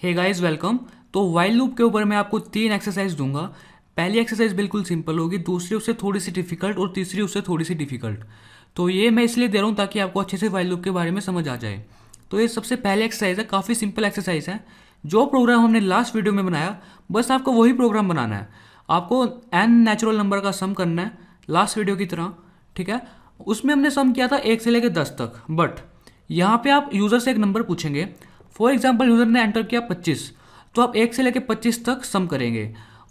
हे guys welcome. तो while loop के ऊपर मैं आपको 3 एक्सरसाइज दूंगा। पहली एक्सरसाइज बिल्कुल सिंपल होगी, दूसरी उससे थोड़ी सी डिफिकल्ट और तीसरी उससे थोड़ी सी डिफिकल्ट। तो ये मैं इसलिए दे रहा हूँ ताकि आपको अच्छे से वाइल लूप के बारे में समझ आ जाए। तो ये सबसे पहले एक्सरसाइज है, काफ़ी सिंपल एक्सरसाइज है। जो प्रोग्राम हमने लास्ट वीडियो में बनाया, बस आपको वही प्रोग्राम बनाना है। आपको एन नेचुरल नंबर का सम करना है लास्ट वीडियो की तरह, ठीक है। उसमें हमने सम किया था 1 से लेकर 10 तक, बट यहाँ पे आप यूज़र से एक नंबर पूछेंगे। फॉर एग्जाम्पल यूज़र ने एंटर किया 25, तो आप 1 से लेकर 25 तक सम करेंगे।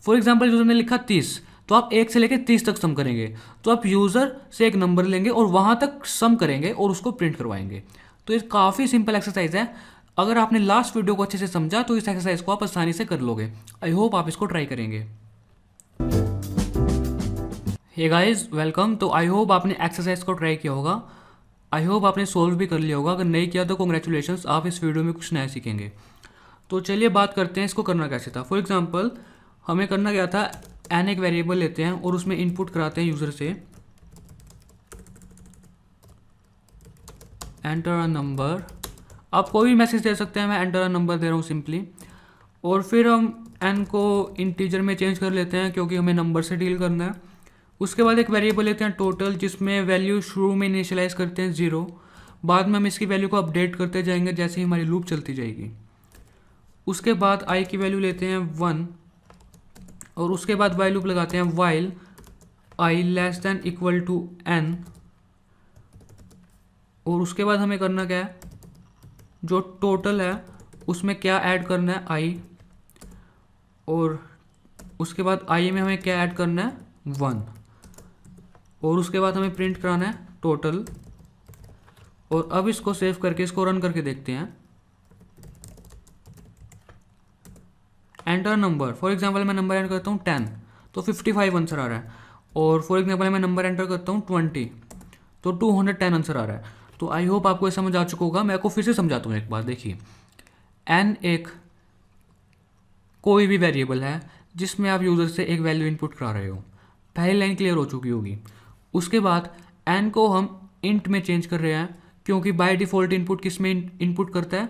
फॉर एग्जाम्पल यूज़र ने लिखा 30, तो आप 1 से लेकर 30 तक सम करेंगे। तो आप यूज़र से एक नंबर लेंगे और वहाँ तक सम करेंगे और उसको प्रिंट करवाएंगे। तो ये काफ़ी सिंपल एक्सरसाइज है। अगर आपने लास्ट वीडियो को अच्छे से समझा तो इस एक्सरसाइज को आप आसानी से कर लोगे। आई होप आप इसको ट्राई करेंगे। Hey guys welcome. तो आई होप आपने एक्सरसाइज को ट्राई किया होगा। आई होप आपने सोल्व भी कर लिया होगा। अगर नहीं किया तो कॉन्ग्रेचुलेशंस, आप इस वीडियो में कुछ नया सीखेंगे। तो चलिए बात करते हैं इसको करना कैसे था। फॉर एग्जांपल हमें करना क्या था, एन एक वेरिएबल लेते हैं और उसमें इनपुट कराते हैं यूज़र से एंटर अ नंबर। आप कोई भी मैसेज दे सकते हैं, मैं एंटर अ नंबर दे रहा हूँ सिंपली। और फिर हम एन को इंटीजर में चेंज कर लेते हैं क्योंकि हमें नंबर से डील करना है। उसके बाद एक वेरिएबल लेते हैं टोटल, जिसमें वैल्यू शुरू में इनिशियलाइज करते हैं 0। बाद में हम इसकी वैल्यू को अपडेट करते जाएंगे जैसे ही हमारी लूप चलती जाएगी। उसके बाद आई की वैल्यू लेते हैं 1 और उसके बाद वाइल लूप लगाते हैं while I less than equal to N. और उसके बाद हमें करना क्या है, जो टोटल है उसमें क्या ऐड करना है, आई। और उसके बाद आई में हमें क्या ऐड करना है, 1। और उसके बाद हमें प्रिंट कराना है टोटल। और अब इसको सेव करके इसको रन करके देखते हैं। एंटर नंबर, फॉर एग्जांपल मैं नंबर एंटर करता हूँ 10, तो 55 आंसर आ रहा है। और फॉर एग्जांपल मैं नंबर एंटर करता हूँ 20, तो 210 आंसर आ रहा है। तो आई होप आपको ये समझ आ चुका होगा। मैं आपको फिर से समझाता हूँ एक बार। देखिए, एन एक कोई भी वेरिएबल है जिसमें आप यूज़र से एक वैल्यू इनपुट करा रहे हो। पहली लाइन क्लियर हो चुकी होगी। उसके बाद एन को हम इंट में चेंज कर रहे हैं क्योंकि बाय डिफ़ॉल्ट इनपुट किस में इनपुट करता है,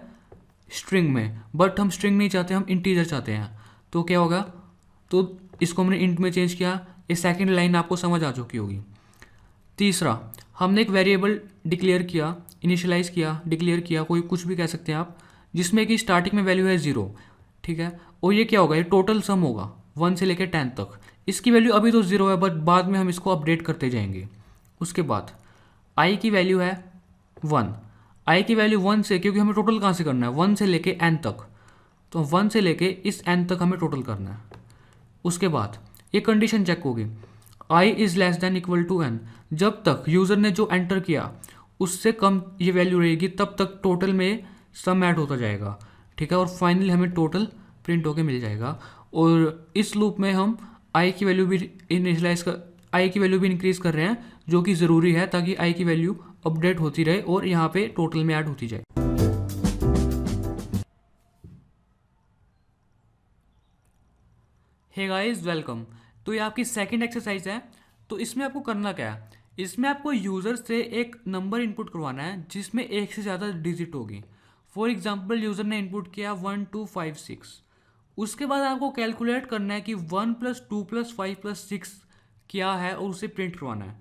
स्ट्रिंग में। बट हम स्ट्रिंग नहीं चाहते, हम इंटीजर चाहते हैं। तो क्या होगा, तो इसको हमने इंट में चेंज किया। ये सेकंड लाइन आपको समझ आ चुकी होगी। तीसरा, हमने एक वेरिएबल डिक्लेयर किया, इनिशियलाइज किया, डिक्लेयर किया, कोई कुछ भी कह सकते हैं आप, जिसमें कि स्टार्टिंग में वैल्यू है 0, ठीक है। और ये क्या होगा, ये टोटल सम होगा 1 से लेकर 10 तक। इसकी वैल्यू अभी तो 0 है, बट बाद में हम इसको अपडेट करते जाएंगे। उसके बाद आई की वैल्यू है 1। आई की वैल्यू 1 से, क्योंकि हमें टोटल कहाँ से करना है, 1 से लेके n तक। तो 1 से लेके इस n तक हमें टोटल करना है। उसके बाद ये कंडीशन चेक होगी, I is less than equal to n। जब तक यूज़र ने जो एंटर किया उससे कम ये वैल्यू रहेगी, तब तक टोटल में सम ऐड होता जाएगा, ठीक है। और फाइनली हमें टोटल प्रिंट होके मिल जाएगा। और इस लूप में हम आई की वैल्यू भी इनिशियलाइज कर आई की वैल्यू भी इंक्रीज कर रहे हैं, जो कि ज़रूरी है ताकि आई की वैल्यू अपडेट होती रहे और यहाँ पे टोटल में ऐड होती जाए। Hey guys welcome. तो ये आपकी सेकंड एक्सरसाइज है। तो इसमें आपको करना क्या है, इसमें आपको यूज़र से एक नंबर इनपुट करवाना है जिसमें एक से ज़्यादा डिजिट होगी। फॉर एग्जांपल यूज़र ने इनपुट किया 1256। उसके बाद आपको कैलकुलेट करना है कि 1+2+5+6 क्या है और उसे प्रिंट करवाना है,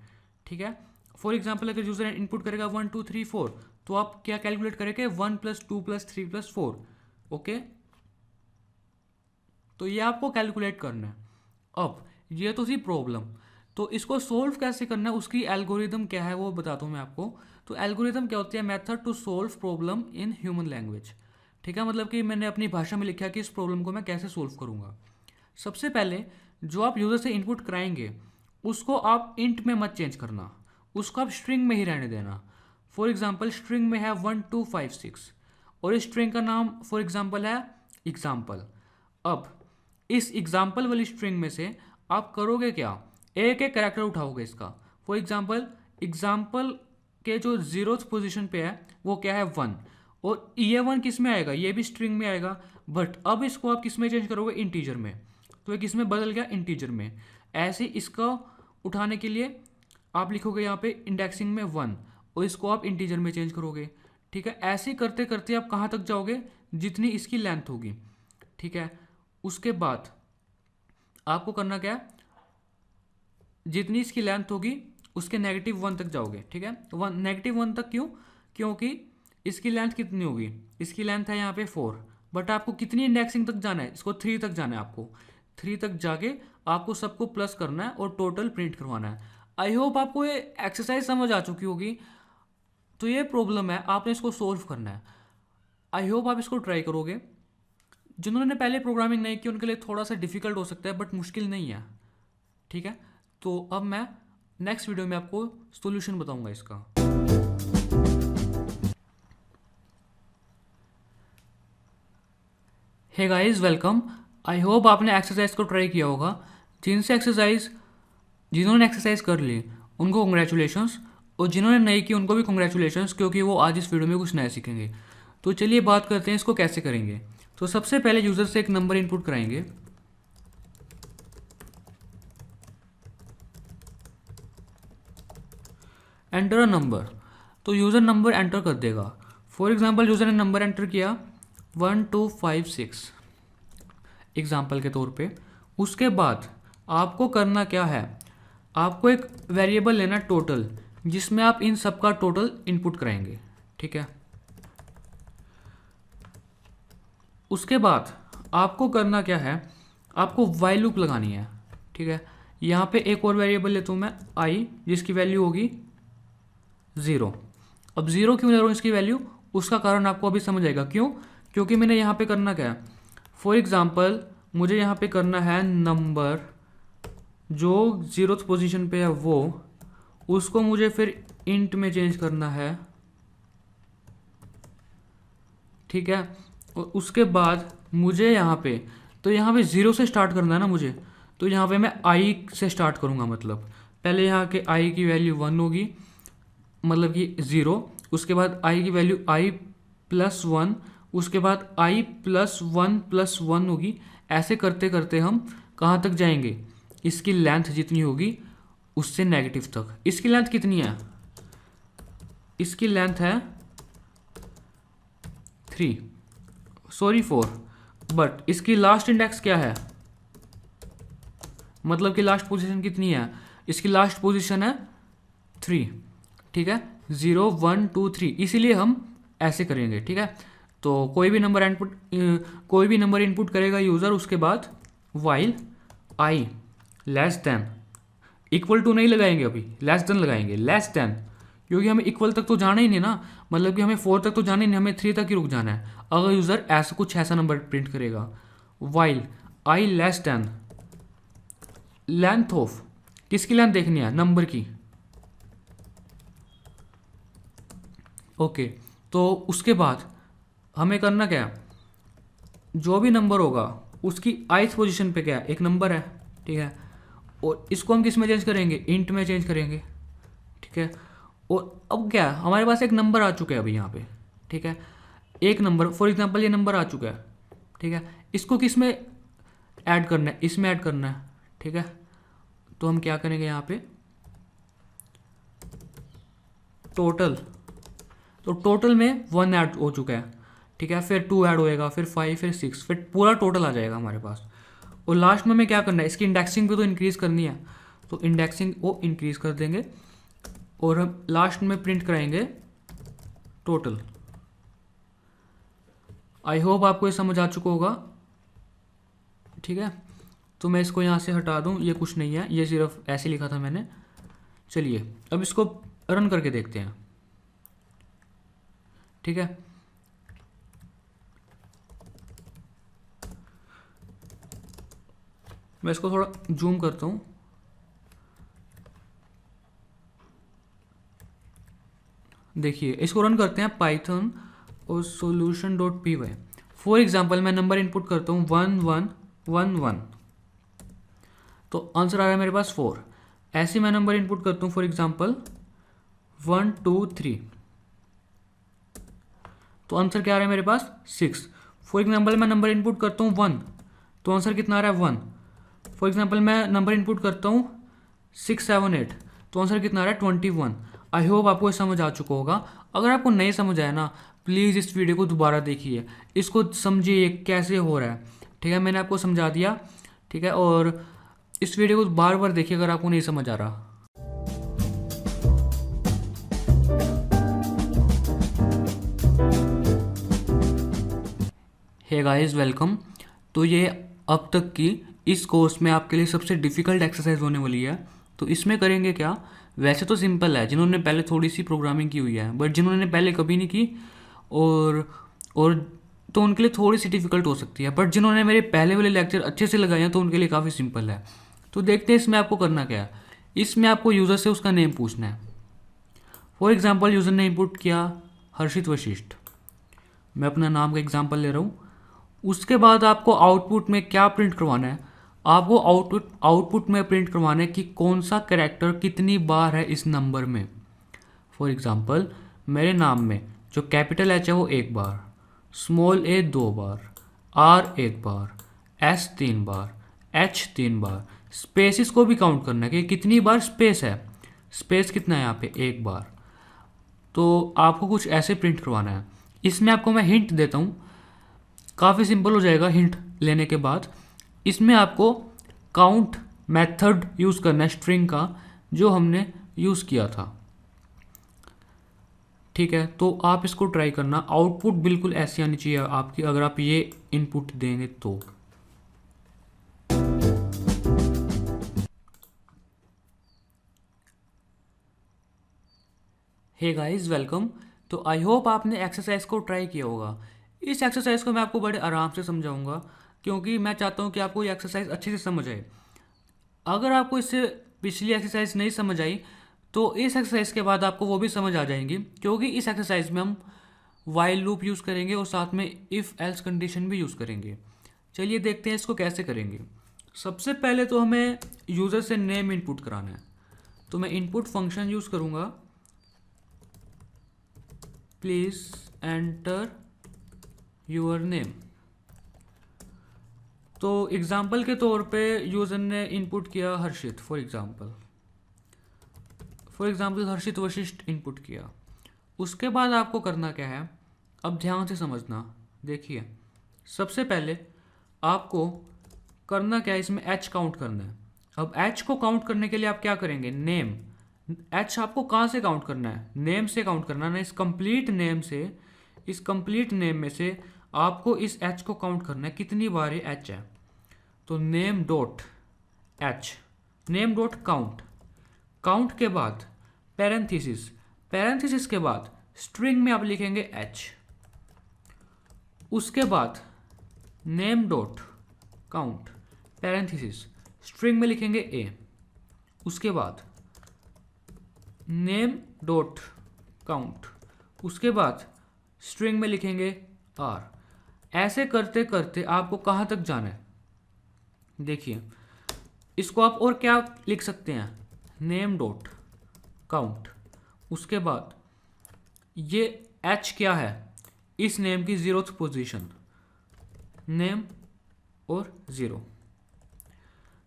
ठीक है। फॉर एग्जाम्पल अगर यूज़र इनपुट करेगा 1 2 3 4, तो आप क्या कैलकुलेट करेंगे, 1+2+3+4। ओके, तो ये आपको कैलकुलेट करना है। अब ये तो थी प्रॉब्लम। तो इसको सोल्व कैसे करना है, उसकी एल्गोरिदम क्या है वो बताता हूँ मैं आपको। तो एल्गोरिदम क्या होती है, method to solve problem in human language, ठीक है। मतलब कि मैंने अपनी भाषा में लिखा है कि इस प्रॉब्लम को मैं कैसे सोल्व करूँगा। सबसे पहले जो आप यूज़र से इनपुट कराएंगे उसको आप इंट में मत चेंज करना, उसको आप स्ट्रिंग में ही रहने देना। फॉर एग्जाम्पल स्ट्रिंग में है 1256 और इस स्ट्रिंग का नाम फॉर एग्जाम्पल है एग्जाम्पल। अब इस एग्जाम्पल वाली स्ट्रिंग में से आप करोगे क्या, एक एक कैरेक्टर उठाओगे इसका। फॉर एग्जाम्पल एग्जाम्पल के जो 0th पोजीशन पे है वो क्या है, 1। और ये 1 किस में आएगा, ये भी स्ट्रिंग में आएगा। बट अब इसको आप किस में चेंज करोगे, इंटीजर में। तो ये किस में बदल गया, इंटीजर में। ऐसे इसका उठाने के लिए आप लिखोगे यहाँ पे इंडेक्सिंग में 1 और इसको आप इंटीजर में चेंज करोगे, ठीक है। ऐसे करते करते आप कहाँ तक जाओगे, जितनी इसकी लेंथ होगी। ठीक है। उसके बाद आपको करना क्या है, जितनी इसकी लेंथ होगी उसके -1 तक जाओगे, ठीक है। -1 तक क्यों, क्योंकि इसकी लेंथ कितनी होगी, इसकी लेंथ है यहाँ पे 4, बट आपको कितनी इंडेक्सिंग तक जाना है, इसको 3 तक जाना है। आपको 3 तक जाके आपको सबको प्लस करना है और टोटल प्रिंट करवाना है। आई होप आपको ये एक्सरसाइज समझ आ चुकी होगी। तो ये प्रॉब्लम है, आपने इसको सोल्व करना है। आई होप आप इसको ट्राई करोगे। जिन्होंने पहले प्रोग्रामिंग नहीं की उनके लिए थोड़ा सा डिफिकल्ट हो सकता है, बट मुश्किल नहीं है, ठीक है। तो अब मैं नेक्स्ट वीडियो में आपको सॉल्यूशन बताऊंगा इसका। Hey guys, welcome. I hope आपने एक्सरसाइज को ट्राई किया होगा। जिन्होंने एक्सरसाइज कर ली उनको कंग्रेचुलेशंस, और जिन्होंने नहीं की उनको भी कंग्रेचुलेशंस, क्योंकि वो आज इस वीडियो में कुछ नया सीखेंगे। तो चलिए बात करते हैं इसको कैसे करेंगे। तो सबसे पहले यूज़र से एक नंबर इनपुट कराएंगे। एंटर अ नंबर, तो यूज़र नंबर एंटर कर देगा। फॉर एग्जांपल यूज़र ने नंबर एंटर किया 1256 एग्जांपल के तौर पे। उसके बाद आपको करना क्या है, आपको एक वेरिएबल लेना टोटल, जिसमें आप इन सब का टोटल इनपुट कराएंगे, ठीक है। उसके बाद आपको करना क्या है, आपको वाइल लूप लगानी है, ठीक है। यहाँ पे एक और वेरिएबल लेता हूँ मैं आई, जिसकी वैल्यू होगी 0। अब 0 क्यों ले रहा हूँ इसकी वैल्यू, उसका कारण आपको अभी समझ आएगा क्यों। क्योंकि मैंने यहाँ पे करना क्या है, फॉर एग्जांपल मुझे यहाँ पे करना है नंबर जो 0th पोजीशन पे है वो, उसको मुझे फिर इंट में चेंज करना है, ठीक है। और उसके बाद मुझे यहाँ पे, तो यहाँ पे 0 से स्टार्ट करना है ना मुझे, तो यहाँ पे मैं आई से स्टार्ट करूँगा। मतलब पहले यहाँ के आई की वैल्यू 1 होगी, मतलब कि 0। उसके बाद आई की वैल्यू आई प्लस 1, उसके बाद आई प्लस 1 होगी। ऐसे करते करते हम कहाँ तक जाएंगे, इसकी लेंथ जितनी होगी उससे नेगेटिव तक। इसकी लेंथ कितनी है, इसकी लेंथ है 4, बट इसकी लास्ट इंडेक्स क्या है, मतलब कि लास्ट पोजीशन कितनी है, इसकी लास्ट पोजीशन है 3, ठीक है। 0 1 2 3, इसीलिए हम ऐसे करेंगे, ठीक है। तो कोई भी नंबर इनपुट करेगा यूज़र, उसके बाद while I less than, equal to नहीं लगाएंगे, अभी लेस देन लगाएंगे, लेस देन, क्योंकि हमें इक्वल तक तो जाना ही नहीं ना, मतलब कि हमें 4 तक तो जाना ही नहीं, हमें 3 तक ही रुक जाना है। अगर यूज़र ऐसा नंबर प्रिंट करेगा, while I less then length of, किसकी लेंथ देखनी है, नंबर की, ओके। तो उसके बाद हमें करना क्या है, जो भी नंबर होगा उसकी ith पोजीशन पे क्या है, एक नंबर है, ठीक है। और इसको हम किस में चेंज करेंगे, इंट में चेंज करेंगे, ठीक है। और अब क्या है, हमारे पास एक नंबर आ चुका है अभी यहाँ पे, ठीक है। एक नंबर, फॉर एग्जांपल ये नंबर आ चुका है, ठीक है। इसको किस में ऐड करना है, इसमें ऐड करना है, ठीक है। तो हम क्या करेंगे यहाँ पे, टोटल, तो टोटल में 1 ऐड हो चुका है, ठीक है। फिर 2 ऐड होएगा, फिर 5, फिर 6, फिर पूरा टोटल आ जाएगा हमारे पास। और लास्ट में हमें क्या करना है, इसकी इंडेक्सिंग भी तो इंक्रीज़ करनी है, तो इंडेक्सिंग वो इंक्रीज़ कर देंगे और हम लास्ट में प्रिंट कराएंगे टोटल। आई होप आपको ये समझ आ चुका होगा, ठीक है। तो मैं इसको यहाँ से हटा दूँ, ये कुछ नहीं है, ये सिर्फ ऐसे लिखा था मैंने। चलिए अब इसको रन करके देखते हैं, ठीक है। मैं इसको थोड़ा जूम करता हूँ, देखिए इसको रन करते हैं पाइथन और solution.py। फॉर एग्जांपल मैं नंबर इनपुट करता हूँ 1111, तो आंसर आ रहा है मेरे पास 4। ऐसे मैं नंबर इनपुट करता हूँ फॉर एग्जांपल 1 2 3, तो आंसर क्या आ रहा है मेरे पास 6। फॉर एग्जांपल मैं नंबर इनपुट करता हूँ 1, तो आंसर कितना आ रहा है 1। फॉर एग्जांपल मैं नंबर इनपुट करता हूँ 6 7 8, तो आंसर कितना आ रहा है 21। आई होप आपको ये समझ आ चुका होगा। अगर आपको नहीं समझ आया ना, प्लीज़ इस वीडियो को दोबारा देखिए, इसको समझिए कैसे हो रहा है, ठीक है, मैंने आपको समझा दिया। ठीक है, और इस वीडियो को बार बार देखिए अगर आपको नहीं समझ आ रहा। Hey guys, welcome. तो ये अब तक की इस कोर्स में आपके लिए सबसे डिफ़िकल्ट एक्सरसाइज होने वाली है। तो इसमें करेंगे क्या, वैसे तो सिंपल है, जिन्होंने पहले थोड़ी सी प्रोग्रामिंग की हुई है, बट जिन्होंने पहले कभी नहीं की और तो उनके लिए थोड़ी सी डिफ़िकल्ट हो सकती है, बट जिन्होंने मेरे पहले वाले लेक्चर अच्छे से लगाए हैं तो उनके लिए काफ़ी सिंपल है। तो देखते हैं इसमें आपको करना क्या है। इसमें आपको यूज़र से उसका नेम पूछना है। फॉर एग्ज़ाम्पल यूज़र ने इनपुट किया हर्षित वशिष्ठ, मैं अपना नाम का एग्जाम्पल ले रहा हूँ। उसके बाद आपको आउटपुट में क्या प्रिंट करवाना है, आपको आउटपुट में प्रिंट करवाना है कि कौन सा कैरेक्टर कितनी बार है इस नंबर में। फॉर एग्जांपल मेरे नाम में जो कैपिटल एच है वो 1 बार, स्मॉल ए 2 बार, आर 1 बार, एस 3 बार, एच 3 बार। स्पेसिस को भी काउंट करना है कि कितनी बार स्पेस है, स्पेस कितना है यहाँ पे 1 बार। तो आपको कुछ ऐसे प्रिंट करवाना है। इसमें आपको मैं हिंट देता हूँ, काफ़ी सिंपल हो जाएगा हिंट लेने के बाद। इसमें आपको काउंट मेथड यूज़ करना है स्ट्रिंग का, जो हमने यूज़ किया था। ठीक है, तो आप इसको ट्राई करना। आउटपुट बिल्कुल ऐसी आनी चाहिए आपकी, अगर आप ये इनपुट देंगे तो। Hey guys, welcome. तो आई होप आपने एक्सरसाइज को ट्राई किया होगा। इस एक्सरसाइज को मैं आपको बड़े आराम से समझाऊंगा, क्योंकि मैं चाहता हूँ कि आपको ये एक्सरसाइज अच्छे से समझ आए। अगर आपको इससे पिछली एक्सरसाइज नहीं समझ आई तो इस एक्सरसाइज के बाद आपको वो भी समझ आ जाएंगी, क्योंकि इस एक्सरसाइज में हम वाइल लूप यूज़ करेंगे और साथ में इफ़ एल्स कंडीशन भी यूज़ करेंगे। चलिए देखते हैं इसको कैसे करेंगे। सबसे पहले तो हमें यूज़र से नेम इनपुट कराना है। तो मैं इनपुट फंक्शन यूज़ करूँगा, प्लीज़ एंटर योर नेम। तो एग्ज़ाम्पल के तौर पे यूज़र ने इनपुट किया Harshit, for example Harshit Vashisht input किया। उसके बाद आपको करना क्या है, अब ध्यान से समझना। देखिए, सबसे पहले आपको करना क्या है, इसमें एच काउंट करना है। अब एच को काउंट करने के लिए आप क्या करेंगे, नेम। एच आपको कहाँ से काउंट करना है, नेम से काउंट करना है ना। इस कंप्लीट नेम से, इस कंप्लीट नेम में से आपको इस एच को काउंट करना है, कितनी बार ये एच है। तो name dot H, name dot count. Count के बाद पैरेंथेसिस, पैरेंथेसिस के बाद स्ट्रिंग में आप लिखेंगे एच। उसके बाद name dot count parenthesis, string में लिखेंगे ए। उसके बाद नेम डॉट काउंट, उसके बाद स्ट्रिंग में लिखेंगे आर। ऐसे करते करते आपको कहाँ तक जाना है, देखिए। इसको आप और क्या लिख सकते हैं, नेम डॉट काउंट। उसके बाद ये एच क्या है, इस नेम की 0th पोजीशन, नेम और 0।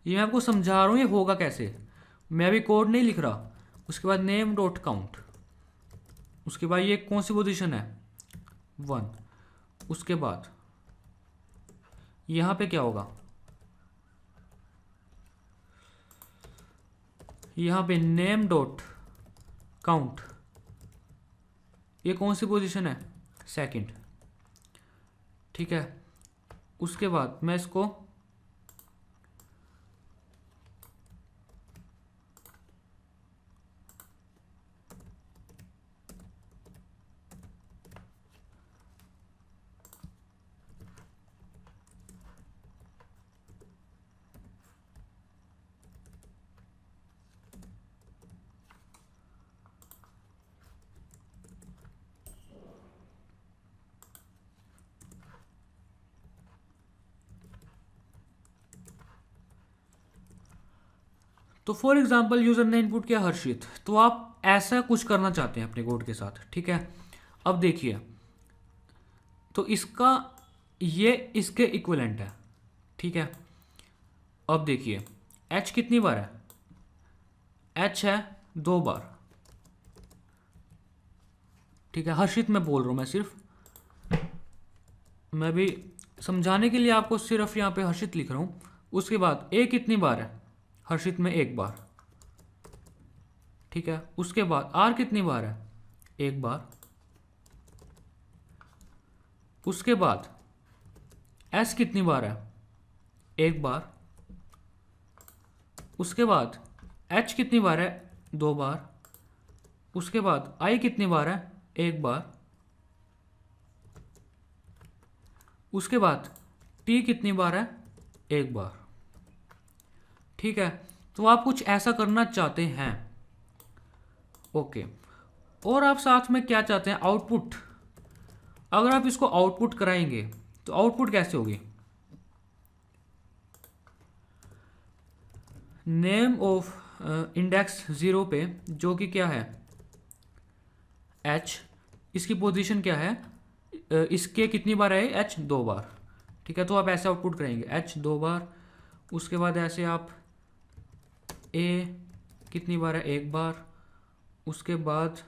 ये मैं आपको समझा रहा हूँ ये होगा कैसे, मैं अभी कोड नहीं लिख रहा। उसके बाद नेम डॉट काउंट, उसके बाद ये कौन सी पोजीशन है, 1। उसके बाद यहाँ पे क्या होगा, यहाँ पे नेम डॉट काउंट, ये कौन सी पोजीशन है, 2। ठीक है, उसके बाद मैं इसको तो फॉर एग्जाम्पल यूज़र ने इनपुट किया हर्षित, तो आप ऐसा कुछ करना चाहते हैं अपने कोड के साथ। ठीक है, अब देखिए, तो इसका ये इसके इक्विवेलेंट है। ठीक है, अब देखिए एच कितनी बार है, एच है 2 बार। ठीक है, हर्षित मैं बोल रहा हूँ, मैं भी समझाने के लिए आपको सिर्फ यहाँ पे हर्षित लिख रहा हूँ। उसके बाद ए कितनी बार है, हर्षित में एक बार, ठीक है। उसके बाद आर कितनी बार है, एक बार। उसके बाद एस कितनी बार है, एक बार। उसके बाद एच कितनी बार है, दो बार। उसके बाद आई कितनी बार है, एक बार। उसके बाद टी कितनी बार है, एक बार, ठीक है। तो आप कुछ ऐसा करना चाहते हैं, ओके। और आप साथ में क्या चाहते हैं, आउटपुट। अगर आप इसको आउटपुट कराएंगे तो आउटपुट कैसे होगी, नेम ऑफ इंडेक्स 0 पे जो कि क्या है h, इसकी पोजीशन क्या है, इसके कितनी बार है h, दो बार, ठीक है। तो आप ऐसे आउटपुट करेंगे h दो बार। उसके बाद ऐसे आप a कितनी बार है, एक बार। उसके बाद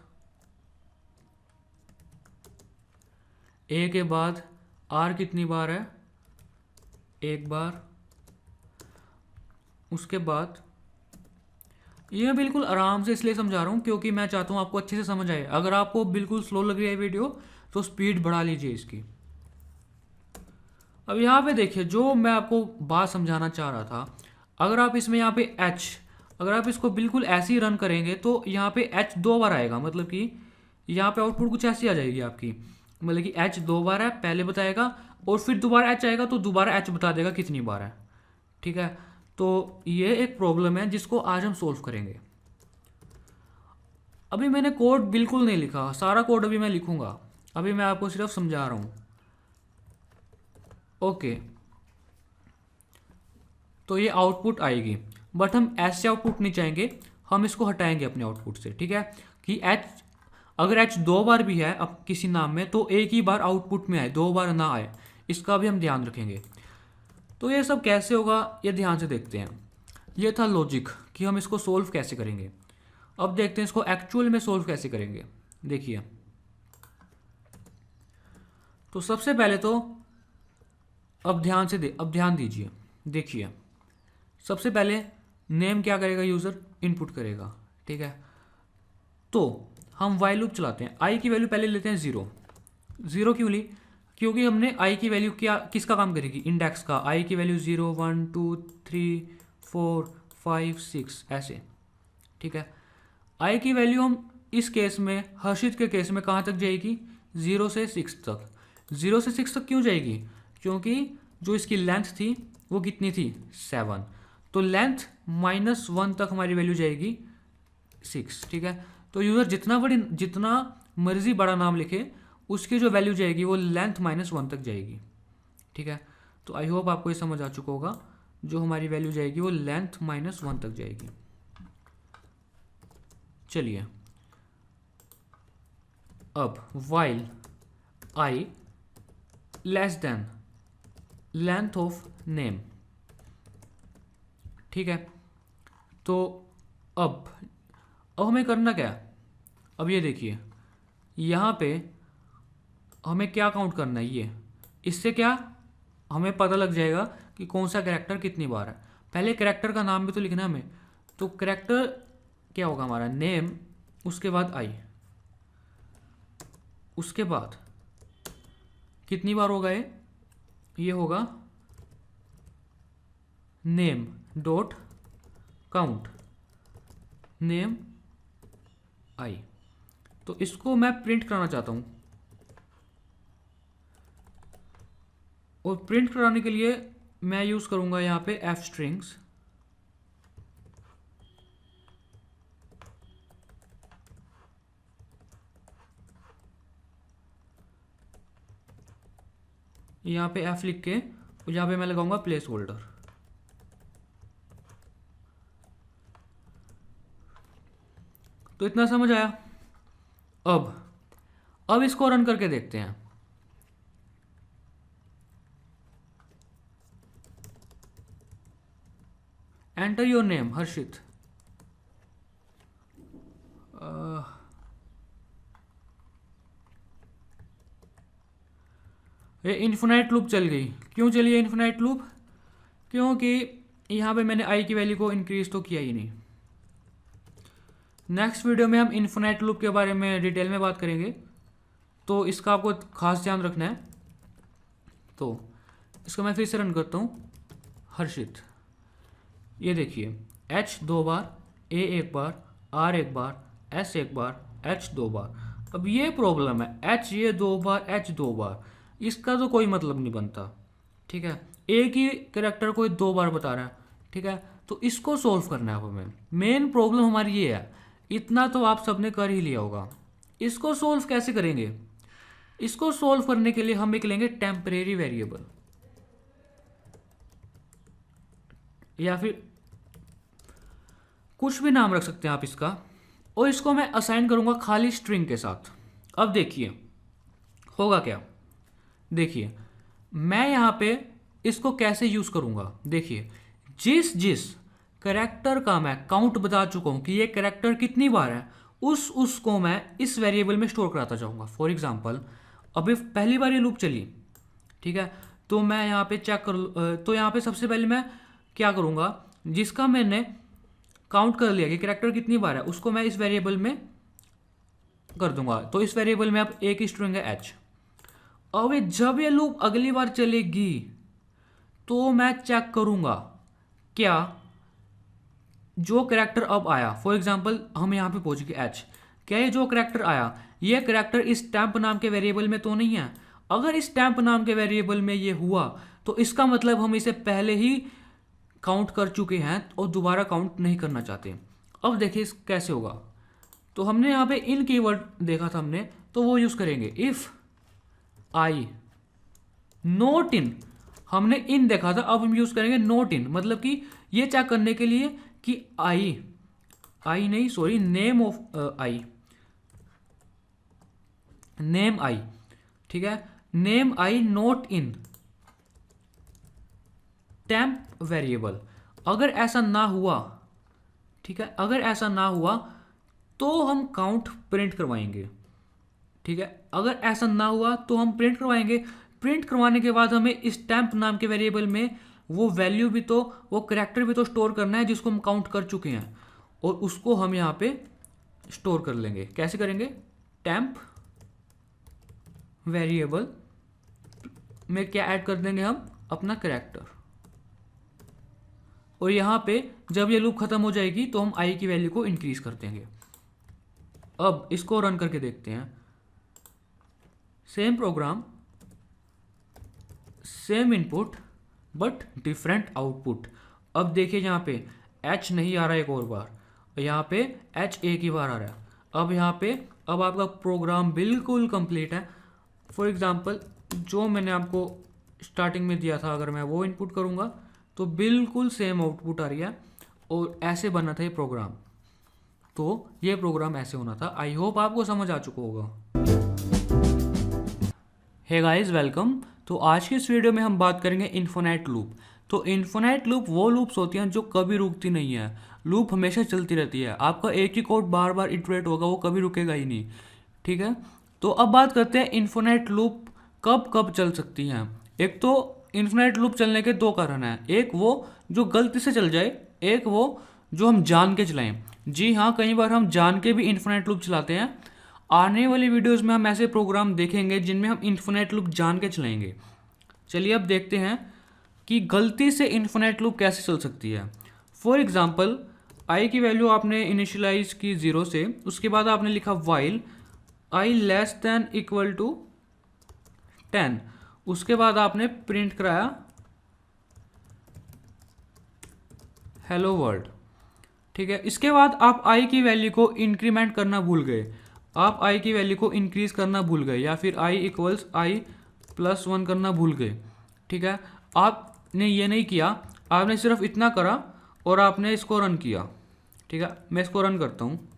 a के बाद r कितनी बार है, एक बार। उसके बाद ये मैं बिल्कुल आराम से इसलिए समझा रहा हूँ क्योंकि मैं चाहता हूँ आपको अच्छे से समझ आए। अगर आपको बिल्कुल स्लो लग रही है वीडियो तो स्पीड बढ़ा लीजिए इसकी। अब यहाँ पे देखिए, जो मैं आपको बात समझाना चाह रहा था, अगर आप इसमें यहाँ पे h, अगर आप इसको बिल्कुल ऐसे ही रन करेंगे तो यहाँ पे h दो बार आएगा। मतलब कि यहाँ पे आउटपुट कुछ ऐसी आ जाएगी आपकी, मतलब कि h दो बार है पहले बताएगा, और फिर दोबारा h आएगा तो दोबारा h बता देगा कितनी बार है, ठीक है। तो ये एक प्रॉब्लम है जिसको आज हम सोल्व करेंगे। अभी मैंने कोड बिल्कुल नहीं लिखा, सारा कोड अभी मैं लिखूंगा, अभी मैं आपको सिर्फ समझा रहा हूँ, ओके। तो ये आउटपुट आएगी, बट हम ऐसे आउटपुट नहीं चाहेंगे, हम इसको हटाएंगे अपने आउटपुट से, ठीक है। कि h, अगर h दो बार भी है अब किसी नाम में तो एक ही बार आउटपुट में आए, दो बार ना आए, इसका भी हम ध्यान रखेंगे। तो ये सब कैसे होगा ये ध्यान से देखते हैं। ये था लॉजिक कि हम इसको सोल्व कैसे करेंगे। अब देखते हैं इसको एक्चुअल में सोल्व कैसे करेंगे। देखिए, तो सबसे पहले तो अब ध्यान दीजिए। देखिए, सबसे पहले नेम क्या करेगा, यूज़र इनपुट करेगा, ठीक है। तो हम वाइल लूप चलाते हैं, आई की वैल्यू पहले लेते हैं ज़ीरो। ज़ीरो क्यों ली, क्योंकि हमने आई की वैल्यू क्या किसका काम करेगी, इंडेक्स का। आई की वैल्यू 0 1 2 3 4 5 6 ऐसे, ठीक है। आई की वैल्यू हम इस केस में, हर्षित के केस में कहाँ तक जाएगी, 0 से 6 तक। 0 से 6 तक क्यों जाएगी, क्योंकि जो इसकी लेंथ थी वो कितनी थी, 7। तो लेंथ -1 तक हमारी वैल्यू जाएगी 6, ठीक है। तो यूज़र जितना मर्जी बड़ा नाम लिखे, उसकी जो वैल्यू जाएगी वो लेंथ -1 तक जाएगी, ठीक है। तो आई होप आपको ये समझ आ चुका होगा, जो हमारी वैल्यू जाएगी वो लेंथ -1 तक जाएगी। चलिए, अब while I less then length of name, ठीक है। तो अब हमें करना क्या है, अब ये देखिए, यहाँ पे हमें क्या काउंट करना है, ये इससे क्या हमें पता लग जाएगा कि कौन सा कैरेक्टर कितनी बार है। पहले कैरेक्टर का नाम भी तो लिखना है हमें। तो कैरेक्टर क्या होगा हमारा, नेम, उसके बाद आई, उसके बाद कितनी बार होगा ये होगा name dot count name I. तो इसको मैं प्रिंट कराना चाहता हूँ, और प्रिंट कराने के लिए मैं यूज़ करूँगा यहाँ पे एफ स्ट्रिंग्स। यहाँ पे एफ लिख के यहाँ पे मैं लगाऊंगा प्लेस होल्डर। तो इतना समझ आया। अब इसको रन करके देखते हैं। एंटर योर नेम हर्षित। ये इन्फिनाइट लूप चल गई। क्यों चली है इन्फिनाइट लूप? क्योंकि यहाँ पे मैंने आई की वैल्यू को इंक्रीज तो किया ही नहीं। नेक्स्ट वीडियो में हम इन्फिनाइट लूप के बारे में डिटेल में बात करेंगे, तो इसका आपको खास ध्यान रखना है। तो इसको मैं फिर से रन करता हूँ। हर्षित, ये देखिए h 2 bar, a 1 bar, r 1 bar, s 1 bar, h 2 बार। अब ये प्रॉब्लम है, h ये 2 बार, h 2 बार, इसका तो कोई मतलब नहीं बनता। ठीक है, एक ही कैरेक्टर को 2 बार बता रहा है। ठीक है, तो इसको सोल्व करना है हमें। मेन प्रॉब्लम हमारी ये है। इतना तो आप सबने कर ही लिया होगा। इसको सोल्व कैसे करेंगे? इसको सोल्व करने के लिए हम एक लेंगे टेम्परेरी वेरिएबल, या फिर कुछ भी नाम रख सकते हैं आप इसका, और इसको मैं असाइन करूंगा खाली स्ट्रिंग के साथ। अब देखिए होगा क्या। देखिए मैं यहाँ पे इसको कैसे यूज करूंगा। देखिए जिस जिस करेक्टर का मैं काउंट बता चुका हूं कि ये करेक्टर कितनी बार है, उसको मैं इस वेरिएबल में स्टोर कराता जाऊंगा। फॉर एग्जांपल अभी पहली बार ये लूप चली, ठीक है, तो मैं यहाँ पे चेक कर, तो यहाँ पे सबसे पहले मैं क्या करूँगा, जिसका मैंने काउंट कर लिया कि करेक्टर कितनी बार है, उसको मैं इस वेरिएबल में कर दूंगा। तो इस वेरिएबल में अब एक ही स्ट्रिंग है h। अब जब ये लूप अगली बार चलेगी तो मैं चेक करूंगा क्या जो करेक्टर अब आया, फॉर एग्जांपल हम यहाँ पे पहुंच गए h, क्या ये जो करेक्टर आया ये करेक्टर इस टेम्प नाम के वेरिएबल में तो नहीं है? अगर इस टेम्प नाम के वेरिएबल में ये हुआ तो इसका मतलब हम इसे पहले ही काउंट कर चुके हैं और दोबारा काउंट नहीं करना चाहते। अब देखिए कैसे होगा। तो हमने यहाँ पे इन कीवर्ड देखा था हमने, तो वो यूज करेंगे। इफ आई नोट इन, हमने इन देखा था, अब हम यूज करेंगे नोट इन, मतलब कि ये चेक करने के लिए कि आई नहीं sorry name of I, name I, ठीक है, name I note in temp variable. अगर ऐसा ना हुआ, ठीक है, अगर ऐसा ना हुआ तो हम काउंट प्रिंट करवाएंगे। ठीक है, अगर ऐसा ना हुआ तो हम प्रिंट करवाएंगे। प्रिंट करवाने के बाद हमें इस टेम्प नाम के वेरिएबल में वो वैल्यू भी तो, वो करेक्टर भी तो स्टोर करना है जिसको हम काउंट कर चुके हैं, और उसको हम यहाँ पे स्टोर कर लेंगे। कैसे करेंगे? टेम्प वेरिएबल में क्या ऐड कर देंगे हम? अपना करेक्टर, और यहाँ पे जब ये लूप खत्म हो जाएगी तो हम आई की वैल्यू को इंक्रीज कर देंगे। अब इसको रन करके देखते हैं। Same programme, same input but different output. अब देखिए यहाँ पे h नहीं आ रहा है एक और बार, यहाँ पे h एक ही बार आ रहा है। अब यहाँ पे अब आपका प्रोग्राम बिल्कुल कंप्लीट है। फॉर एग्जांपल जो मैंने आपको स्टार्टिंग में दिया था, अगर मैं वो इनपुट करूँगा तो बिल्कुल सेम आउटपुट आ रही है, और ऐसे बना था ये प्रोग्राम। तो ये प्रोग्राम ऐसे होना था। आई होप आपको समझ आ चुका होगा। Hey guys, welcome. तो आज की इस वीडियो में हम बात करेंगे इन्फिनाइट लूप। तो इन्फिनाइट लूप वो लूप्स होती हैं जो कभी रुकती नहीं है। लूप हमेशा चलती रहती है। आपका एक ही कोड बार बार इटरेट होगा, वो कभी रुकेगा ही नहीं। ठीक है, तो अब बात करते हैं इन्फिनाइट लूप कब कब चल सकती हैं। एक तो इन्फिनाइट लूप चलने के दो कारण हैं, एक वो जो गलती से चल जाए, एक वो जो हम जान के चलाएं। जी हाँ, कई बार हम जान के भी इन्फिनाइट लूप चलाते हैं। आने वाली वीडियोस में हम ऐसे प्रोग्राम देखेंगे जिनमें हम इन्फिनाइट लूप जान के चलाएंगे। चलिए अब देखते हैं कि गलती से इन्फिनाइट लूप कैसे चल सकती है। फॉर एग्जांपल आई की वैल्यू आपने इनिशियलाइज की 0 से, उसके बाद आपने लिखा while I less than equal to 10, उसके बाद आपने प्रिंट कराया हेलो वर्ल्ड। ठीक है, इसके बाद आप आई की वैल्यू को इंक्रीमेंट करना भूल गए, आप आई की वैल्यू को इंक्रीज करना भूल गए, या फिर आई इक्वल्स आई प्लस 1 करना भूल गए। ठीक है, आपने ये नहीं किया, आपने सिर्फ इतना करा और आपने इसको रन किया। ठीक है, मैं इसको रन करता हूँ।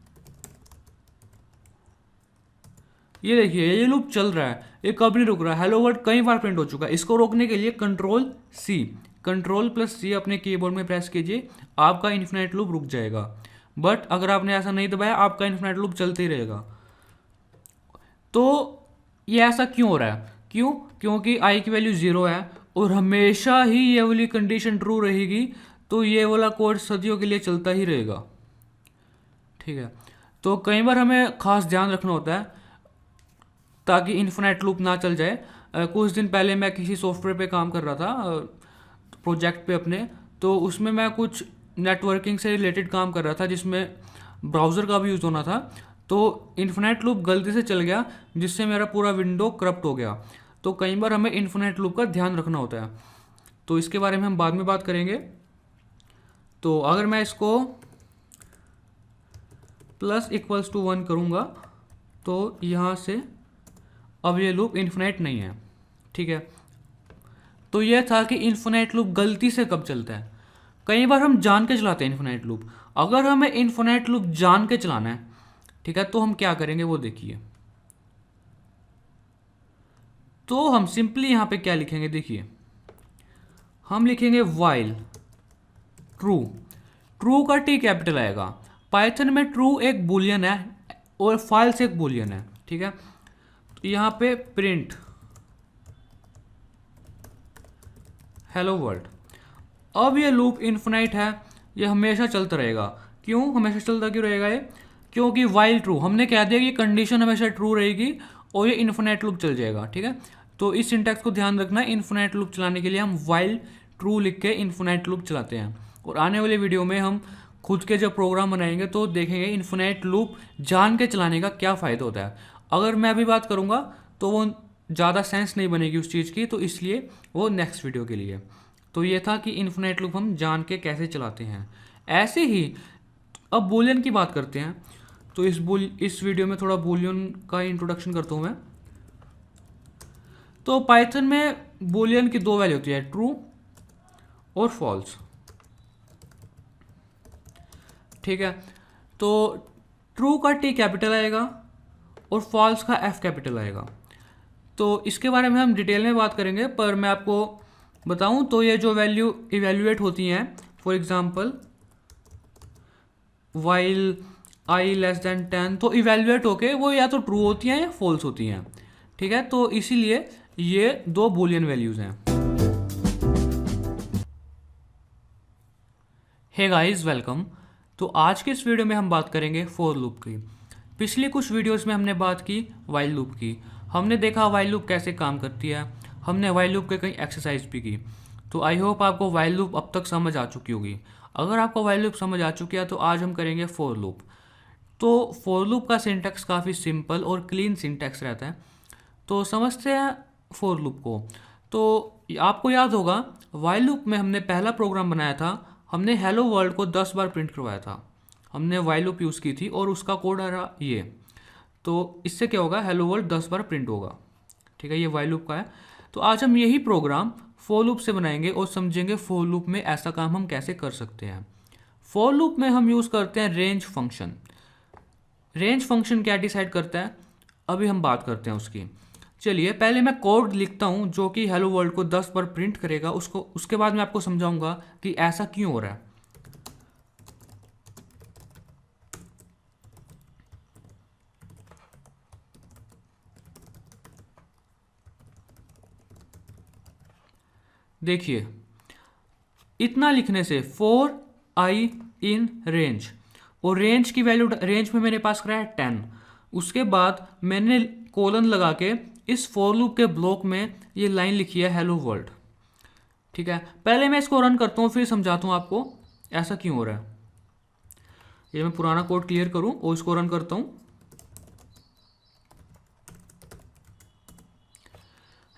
ये देखिए ये लूप चल रहा है, ये कब नहीं रुक रहा है। हेलो वर्ल्ड कई बार प्रिंट हो चुका है। इसको रोकने के लिए कंट्रोल+C अपने कीबोर्ड में प्रेस कीजिए, आपका इन्फिनाइट लूप रुक जाएगा। बट अगर आपने ऐसा नहीं दबाया, आपका इन्फिनाइट लूप चलते ही रहेगा। तो ये ऐसा क्यों हो रहा है? क्यों? क्योंकि आई की वैल्यू 0 है और हमेशा ही ये वाली कंडीशन ट्रू रहेगी, तो ये वाला कोड सदियों के लिए चलता ही रहेगा। ठीक है, तो कई बार हमें खास ध्यान रखना होता है ताकि इन्फिनाइट लूप ना चल जाए। कुछ दिन पहले मैं किसी सॉफ्टवेयर पे काम कर रहा था, प्रोजेक्ट पे अपने, तो उसमें मैं कुछ नेटवर्किंग से रिलेटेड काम कर रहा था जिसमें ब्राउज़र का भी यूज़ होना था। तो इन्फिनाइट लूप गलती से चल गया जिससे मेरा पूरा विंडो करप्ट हो गया। तो कई बार हमें इन्फिनाइट लूप का ध्यान रखना होता है, तो इसके बारे में हम बाद में बात करेंगे। तो अगर मैं इसको प्लस इक्वल्स टू 1 करूँगा तो यहाँ से अब ये लूप इन्फिनाइट नहीं है। ठीक है, तो यह था कि इन्फिनाइट लूप गलती से कब चलता है। कई बार हम जान के चलाते हैं इन्फिनाइट लूप। अगर हमें इन्फिनाइट लूप जान के चलाना है, ठीक है, तो हम क्या करेंगे वो देखिए। तो हम सिंपली यहां पे क्या लिखेंगे, देखिए हम लिखेंगे वाइल ट्रू। ट्रू का टी कैपिटल आएगा। पाइथन में ट्रू एक बुलियन है और फाल्स एक बुलियन है। ठीक है, तो यहां पे प्रिंट हेलो वर्ल्ड। अब ये लूप इन्फिनाइट है, ये हमेशा चलता रहेगा। क्यों हमेशा चलता क्यों रहेगा ये? क्योंकि वाइल ट्रू, हमने कह दिया कि कंडीशन हमेशा ट्रू रहेगी और ये इन्फिनाइट लूप चल जाएगा। ठीक है, तो इस सिंटैक्स को ध्यान रखना। इन्फिनाइट लूप चलाने के लिए हम वाइल ट्रू लिख के इन्फिनाइट लूप चलाते हैं। और आने वाले वीडियो में हम खुद के जब प्रोग्राम बनाएंगे तो देखेंगे इन्फिनाइट लूप जान के चलाने का क्या फ़ायदा होता है। अगर मैं अभी बात करूँगा तो वो ज़्यादा सेंस नहीं बनेगी उस चीज़ की, तो इसलिए वो नेक्स्ट वीडियो के लिए। तो ये था कि इन्फिनाइट लूप हम जान के कैसे चलाते हैं। ऐसे ही अब बूलियन की बात करते हैं। तो इस वीडियो में थोड़ा बूलियन का इंट्रोडक्शन करता हूँ मैं। तो पाइथन में बूलियन की 2 वैल्यू होती है, ट्रू और फॉल्स। ठीक है, तो ट्रू का टी कैपिटल आएगा और फॉल्स का एफ कैपिटल आएगा। तो इसके बारे में हम डिटेल में बात करेंगे, पर मैं आपको बताऊं तो ये जो वैल्यू इवेल्युएट होती हैं, for example while I less then 10, तो इवेल्युएट होके वो या तो ट्रू होती हैं या फॉल्स होती हैं। ठीक है, तो इसीलिए ये 2 बूलियन वैल्यूज हैं। Hey guys, welcome. तो आज के इस वीडियो में हम बात करेंगे फॉर लूप की। पिछली कुछ वीडियोस में हमने बात की वाइल लूप की। हमने देखा वाइल लूप कैसे काम करती है। हमने वाइल लूप के कई एक्सरसाइज भी की। तो आई होप आपको वाइल लूप अब तक समझ आ चुकी होगी। अगर आपको वाइल लूप समझ आ चुकी है तो आज हम करेंगे फॉर लूप। तो फॉर लूप का सिंटैक्स काफ़ी सिंपल और क्लीन सिंटैक्स रहता है। तो समझते हैं फॉर लूप को। तो आपको याद होगा वाइल लूप में हमने पहला प्रोग्राम बनाया था। हमने हेलो वर्ल्ड को 10 बार प्रिंट करवाया था। हमने वाइल लूप यूज़ की थी और उसका कोड आ रहा ये। तो इससे क्या होगा, हेलो वर्ल्ड 10 बार प्रिंट होगा। ठीक है, ये वाइल लूप का है। तो आज हम यही प्रोग्राम फॉर लूप से बनाएंगे और समझेंगे फॉर लूप में ऐसा काम हम कैसे कर सकते हैं। फॉर लूप में हम यूज़ करते हैं रेंज फंक्शन। रेंज फंक्शन क्या डिसाइड करता है, अभी हम बात करते हैं उसकी। चलिए पहले मैं कोड लिखता हूँ जो कि हेलो वर्ल्ड को 10 बार प्रिंट करेगा उसको। उसके बाद मैं आपको समझाऊंगा कि ऐसा क्यों हो रहा है। देखिए इतना लिखने से फॉर आई इन रेंज, और रेंज की वैल्यू रेंज में मेरे पास कराया 10। उसके बाद मैंने कोलन लगा के इस फॉर लूप के ब्लॉक में ये लाइन लिखी है हेलो वर्ल्ड। ठीक है, पहले मैं इसको रन करता हूँ फिर समझाता हूँ आपको ऐसा क्यों हो रहा है। ये मैं पुराना कोड क्लियर करूँ और इसको रन करता हूँ।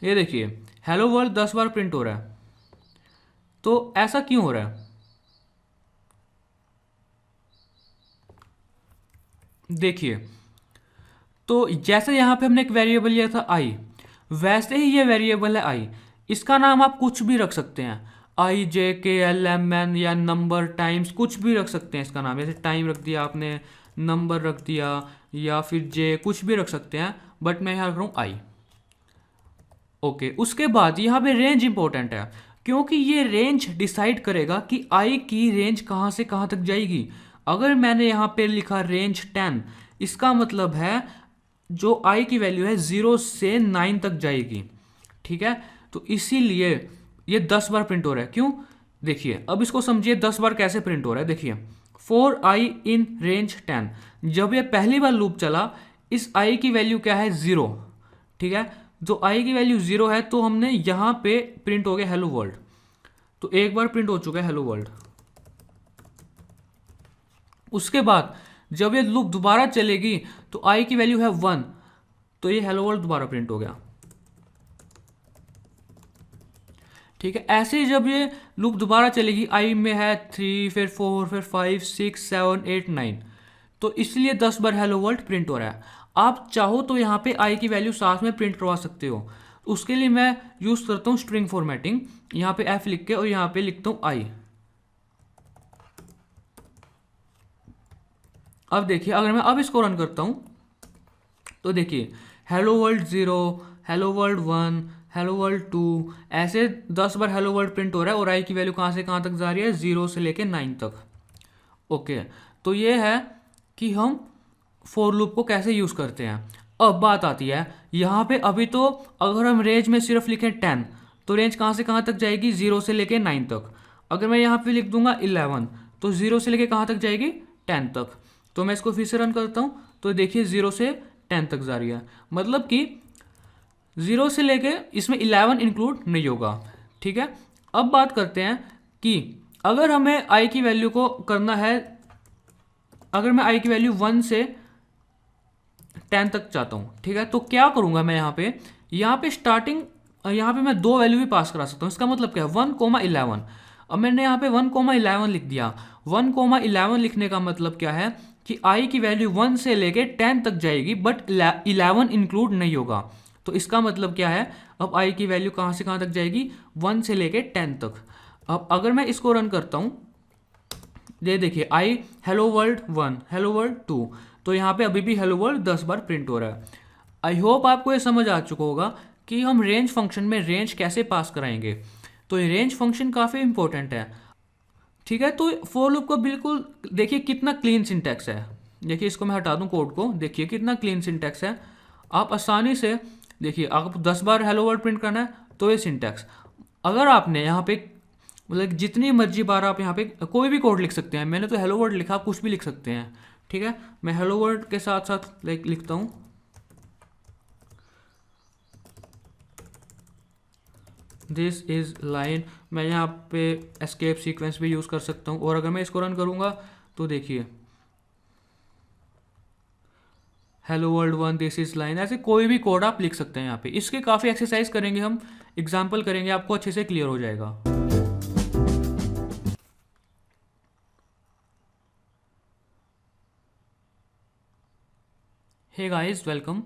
ये देखिए हेलो वर्ल्ड 10 बार प्रिंट हो रहा है। तो ऐसा क्यों हो रहा है, देखिए। तो जैसे यहां पे हमने एक वेरिएबल लिया था आई, वैसे ही ये वेरिएबल है आई। इसका नाम आप कुछ भी रख सकते हैं, आई जे के एल एम एन, या नंबर टाइम्स, कुछ भी रख सकते हैं इसका नाम। जैसे टाइम रख दिया आपने, नंबर रख दिया, या फिर जे, कुछ भी रख सकते हैं। बट मैं यहाँ रख रहा हूँ आई। ओके, उसके बाद यहाँ पे रेंज इंपॉर्टेंट है क्योंकि ये रेंज डिसाइड करेगा कि आई की रेंज कहाँ से कहाँ तक जाएगी। अगर मैंने यहाँ पे लिखा रेंज 10, इसका मतलब है जो आई की वैल्यू है 0 से 9 तक जाएगी। ठीक है। तो इसीलिए ये 10 बार प्रिंट हो रहा है। क्यों? देखिए अब इसको समझिए 10 बार कैसे प्रिंट हो रहा है। देखिए फॉर आई इन रेंज 10, जब ये पहली बार लूप चला, इस आई की वैल्यू क्या है? 0। ठीक है, जो आई की वैल्यू 0 है तो हमने यहां पे प्रिंट हो गया हेलो वर्ल्ड। तो एक बार प्रिंट हो चुका है हेलो वर्ल्ड। उसके बाद जब ये लूप दोबारा चलेगी तो आई की वैल्यू है 1, तो ये हेलो वर्ल्ड दोबारा प्रिंट हो गया। ठीक है, ऐसे ही जब ये लूप दोबारा चलेगी, आई में है 3, फिर 4, फिर 5, 6, 7, 8, 9, तो इसलिए 10 बार हेलो वर्ल्ड प्रिंट हो रहा है। आप चाहो तो यहाँ पे आई की वैल्यू साथ में प्रिंट करवा सकते हो। उसके लिए मैं यूज करता हूँ स्ट्रिंग फॉर्मेटिंग। यहाँ पे एफ लिख के और यहाँ पे लिखता हूँ आई। अब देखिए अगर मैं अब इसको रन करता हूँ तो देखिए hello world 0, hello world 1, hello world 2, ऐसे 10 बार हेलो वर्ल्ड प्रिंट हो रहा है। और आई की वैल्यू कहाँ से कहाँ तक जा रही है? 0 से लेके 9 तक। ओके, तो ये है कि हम फॉर लूप को कैसे यूज़ करते हैं। अब बात आती है यहाँ पे, अभी तो अगर हम रेंज में सिर्फ लिखें 10, तो रेंज कहाँ से कहाँ तक जाएगी? 0 से लेके 9 तक। अगर मैं यहाँ पे लिख दूंगा 11, तो 0 से लेके कहाँ तक जाएगी? 10 तक। तो मैं इसको फिर से रन करता हूँ तो देखिए 0 से 10 तक जा रही है, मतलब कि 0 से लेके इसमें 11 इंक्लूड नहीं होगा। ठीक है, अब बात करते हैं कि अगर हमें आई की वैल्यू को करना है, अगर मैं आई की वैल्यू 1 से 10 तक चाहता हूँ, ठीक है, तो क्या करूँगा मैं यहाँ पे स्टार्टिंग, यहाँ पे मैं 2 वैल्यू भी पास करा सकता हूँ। इसका मतलब क्या है? 1,11। अब मैंने यहाँ पे 1,11 लिख दिया। 1,11 लिखने का मतलब क्या है कि आई की वैल्यू 1 से लेके 10 तक जाएगी, बट 11 इंक्लूड नहीं होगा। तो इसका मतलब क्या है? अब आई की वैल्यू कहाँ से कहाँ तक जाएगी? 1 से लेके 10 तक। अब अगर मैं इसको रन करता हूँ, ये देखिए आई हेलो वर्ल्ड 1, हेलो वर्ल्ड 2, तो यहाँ पे अभी भी हेलो वर्ल्ड 10 बार प्रिंट हो रहा है। आई होप आपको ये समझ आ चुका होगा कि हम रेंज फंक्शन में रेंज कैसे पास कराएंगे। तो ये रेंज फंक्शन काफ़ी इंपॉर्टेंट है। ठीक है, तो फॉर लूप को बिल्कुल देखिए कितना क्लीन सिंटैक्स है। देखिए इसको मैं हटा दूं कोड को, देखिए कितना क्लीन सिंटैक्स है। आप आसानी से देखिए, आप 10 बार हेलो वर्ल्ड प्रिंट करना है तो ये सिंटैक्स। अगर आपने यहाँ पे मतलब जितनी मर्जी बार आप यहाँ पे कोई भी कोड लिख सकते हैं। मैंने तो हेलो वर्ल्ड लिखा, आप कुछ भी लिख सकते हैं। ठीक है, मैं हेलो वर्ल्ड के साथ साथ लिखता हूँ दिस इज लाइन। मैं यहाँ पे एस्केप सीक्वेंस भी यूज़ कर सकता हूँ। और अगर मैं इसको रन करूँगा तो देखिए hello world 1, this is line, ऐसे कोई भी कोड आप लिख सकते हैं यहाँ पे। इसके काफ़ी एक्सरसाइज करेंगे हम, एग्जाम्पल करेंगे, आपको अच्छे से क्लियर हो जाएगा। Hey guys, welcome.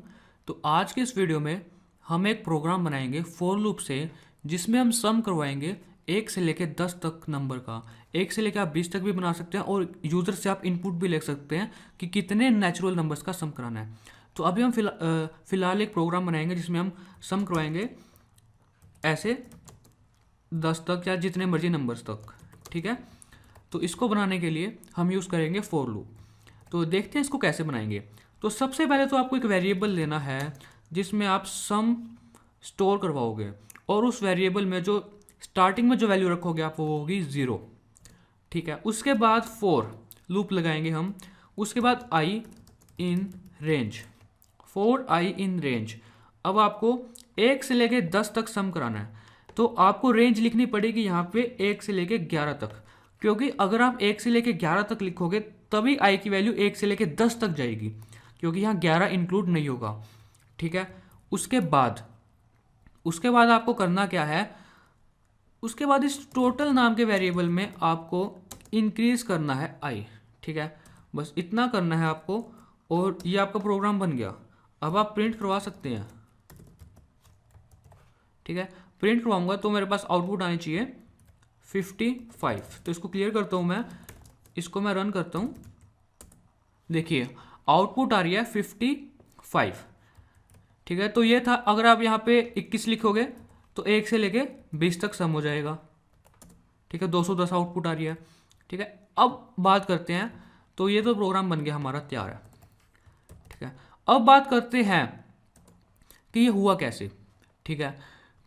तो आज के इस वीडियो में हम एक प्रोग्राम बनाएंगे फॉर लूप से, जिसमें हम सम करवाएंगे 1 से लेकर 10 तक नंबर का। 1 से लेकर आप 20 तक भी बना सकते हैं और यूज़र से आप इनपुट भी ले सकते हैं कि कितने नेचुरल नंबर्स का सम कराना है। तो अभी हम फिलहाल एक प्रोग्राम बनाएंगे जिसमें हम सम करवाएंगे ऐसे 10 तक या जितने मर्जी नंबर्स तक। ठीक है, तो इसको बनाने के लिए हम यूज़ करेंगे फॉर लूप। तो देखते हैं इसको कैसे बनाएंगे। तो सबसे पहले तो आपको एक वेरिएबल लेना है जिसमें आप सम स्टोर करवाओगे, और उस वेरिएबल में जो स्टार्टिंग में जो वैल्यू रखोगे आप वो होगी 0। ठीक है, उसके बाद फॉर लूप लगाएंगे हम। उसके बाद I in range, for I in range. अब आपको 1 से लेके 10 तक सम कराना है, तो आपको रेंज लिखनी पड़ेगी यहाँ पे 1 से लेके 11 तक, क्योंकि अगर आप 1 से लेके 11 तक लिखोगे तभी आई की वैल्यू 1 से लेके 10 तक जाएगी, क्योंकि यहाँ 11 इंक्लूड नहीं होगा। ठीक है, उसके बाद आपको करना क्या है? उसके बाद इस टोटल नाम के वेरिएबल में आपको इंक्रीज करना है आई। ठीक है, बस इतना करना है आपको, और ये आपका प्रोग्राम बन गया। अब आप प्रिंट करवा सकते हैं। ठीक है, प्रिंट करवाऊंगा तो मेरे पास आउटपुट आनी चाहिए 55। तो इसको क्लियर करता हूँ मैं, इसको मैं रन करता हूँ। देखिए आउटपुट आ रही है 55। ठीक है, तो ये था। अगर आप यहाँ पे 21 लिखोगे तो 1 से लेके 20 तक सम हो जाएगा। ठीक है, 210 आउटपुट आ रही है। ठीक है, अब बात करते हैं, तो ये तो प्रोग्राम बन गया हमारा, तैयार है। ठीक है, अब बात करते हैं कि ये हुआ कैसे। ठीक है,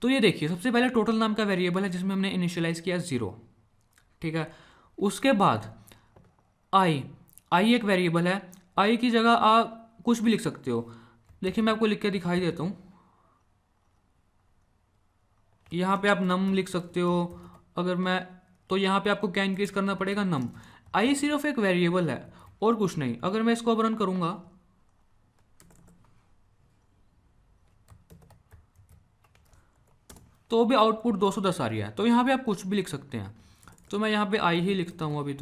तो ये देखिए सबसे पहले टोटल नाम का वेरिएबल है जिसमें हमने इनिशियलाइज किया 0, ठीक है। उसके बाद आई एक वेरिएबल है, आई की जगह आप कुछ भी लिख सकते हो। देखिए मैं आपको लिख के दिखाई देता हूँ, यहाँ पे आप नम लिख सकते हो। अगर मैं तो यहाँ पे आपको क्या इंक्रीज करना पड़ेगा, नम। आई सिर्फ एक वेरिएबल है और कुछ नहीं। अगर मैं इसको अब रन करूँगा तो भी आउटपुट 210 आ रही है। तो यहाँ पे आप कुछ भी लिख सकते हैं, तो मैं यहाँ पे आई ही लिखता हूँ अभी।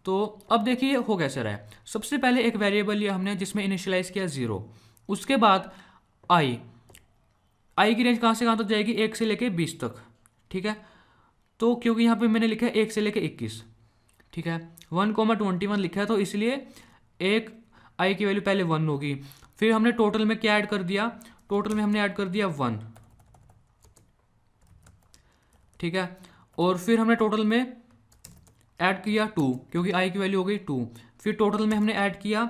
तो अब देखिए हो कैसे रहा है। सबसे पहले एक वेरिएबल लिया हमने जिसमें इनिशियलाइज किया 0, उसके बाद आई की रेंज कहाँ से कहाँ तक जाएगी, 1 से लेके 20 तक, ठीक है। तो क्योंकि यहाँ पे मैंने लिखा है 1 से लेके 21, ठीक है, 1,21 लिखा है, तो इसलिए एक आई की वैल्यू पहले 1 होगी। फिर हमने टोटल में क्या ऐड कर दिया, टोटल में हमने ऐड कर दिया 1, ठीक है। और फिर हमने टोटल में ऐड किया 2 क्योंकि आई की वैल्यू हो गई 2। फिर टोटल में हमने ऐड किया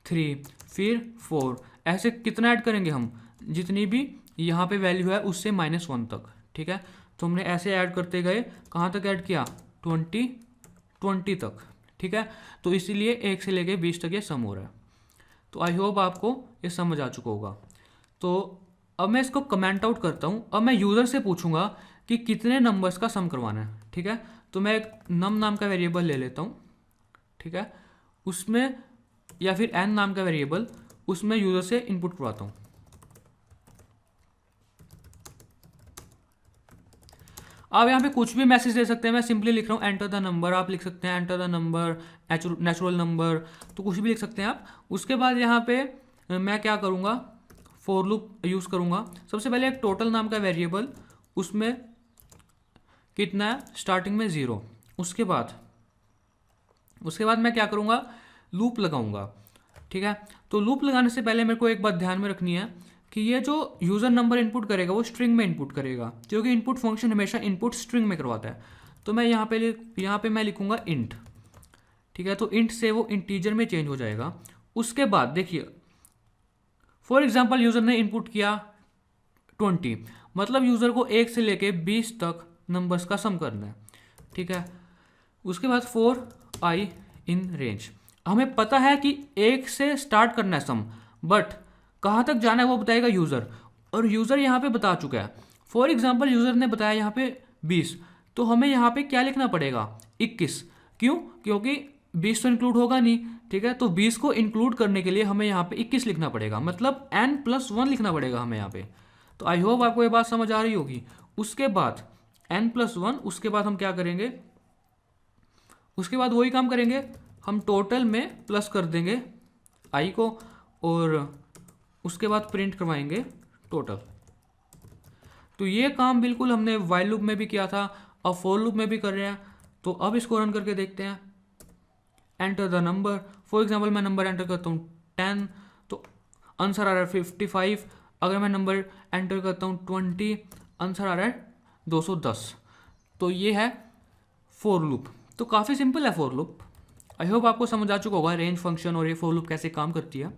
3, फिर 4। ऐसे कितना ऐड करेंगे हम, जितनी भी यहाँ पे वैल्यू है उससे -1 तक, ठीक है। तो हमने ऐसे ऐड करते गए, कहाँ तक ऐड किया, 20 तक, ठीक है। तो इसीलिए 1 से लेके 20 तक ये सम हो रहा है। तो आई होप आपको ये समझ आ चुका होगा। तो अब मैं इसको कमेंट आउट करता हूँ। अब मैं यूज़र से पूछूंगा कि कितने नंबर्स का सम करवाना है, ठीक है। तो मैं एक नम नाम का वेरिएबल ले लेता हूँ, ठीक है, उसमें, या फिर एन नाम का वेरिएबल, उसमें यूज़र से इनपुट करवाता हूँ। आप यहाँ पे कुछ भी मैसेज दे सकते हैं। मैं सिंपली लिख रहा हूँ एंटर द नंबर, आप लिख सकते हैं enter the number, natural number, तो कुछ भी लिख सकते हैं आप। उसके बाद यहाँ पे मैं क्या करूँगा, फॉर लूप यूज़ करूँगा। सबसे पहले एक टोटल नाम का वेरिएबल, उसमें कितना है, स्टार्टिंग में 0। उसके बाद मैं क्या करूँगा, लूप लगाऊंगा, ठीक है। तो लूप लगाने से पहले मेरे को एक बात ध्यान में रखनी है कि ये जो यूज़र नंबर इनपुट करेगा वो स्ट्रिंग में इनपुट करेगा, क्योंकि इनपुट फंक्शन हमेशा इनपुट स्ट्रिंग में करवाता है। तो मैं यहाँ पे मैं लिखूँगा इंट, ठीक है। तो इंट से वो इंटीजर में चेंज हो जाएगा। उसके बाद देखिए, फॉर एग्जाम्पल यूज़र ने इनपुट किया 20, मतलब यूज़र को 1 से लेके 20 तक नंबर्स का सम करना है, ठीक है। उसके बाद फॉर आई इन रेंज, हमें पता है कि 1 से स्टार्ट करना है सम, बट कहाँ तक जाना है वो बताएगा यूज़र, और यूज़र यहाँ पे बता चुका है। फॉर एग्जांपल यूज़र ने बताया यहाँ पे 20, तो हमें यहाँ पे क्या लिखना पड़ेगा, 21। क्यों, क्योंकि 20 तो इंक्लूड होगा नहीं, ठीक है। तो 20 को इंक्लूड करने के लिए हमें यहाँ पे 21 लिखना पड़ेगा, मतलब n+1 लिखना पड़ेगा हमें यहाँ पे। तो आई होप आपको ये बात समझ आ रही होगी। उसके बाद n+1, उसके बाद हम क्या करेंगे, उसके बाद वही काम करेंगे, हम टोटल में प्लस कर देंगे आई को, और उसके बाद प्रिंट करवाएंगे टोटल। तो ये काम बिल्कुल हमने वाइल लूप में भी किया था, अब फॉर लूप में भी कर रहे हैं। तो अब इसको रन करके देखते हैं। Enter the number, for example मैं नंबर एंटर करता हूँ 10, तो आंसर आ रहा है 55। अगर मैं नंबर एंटर करता हूँ 20, आंसर आ रहा है 210। तो ये है फॉर लूप। तो काफ़ी सिंपल है फॉर लूप। आई होप आपको समझ आ चुका होगा रेंज फंक्शन और ये फॉर लूप कैसे काम करती है।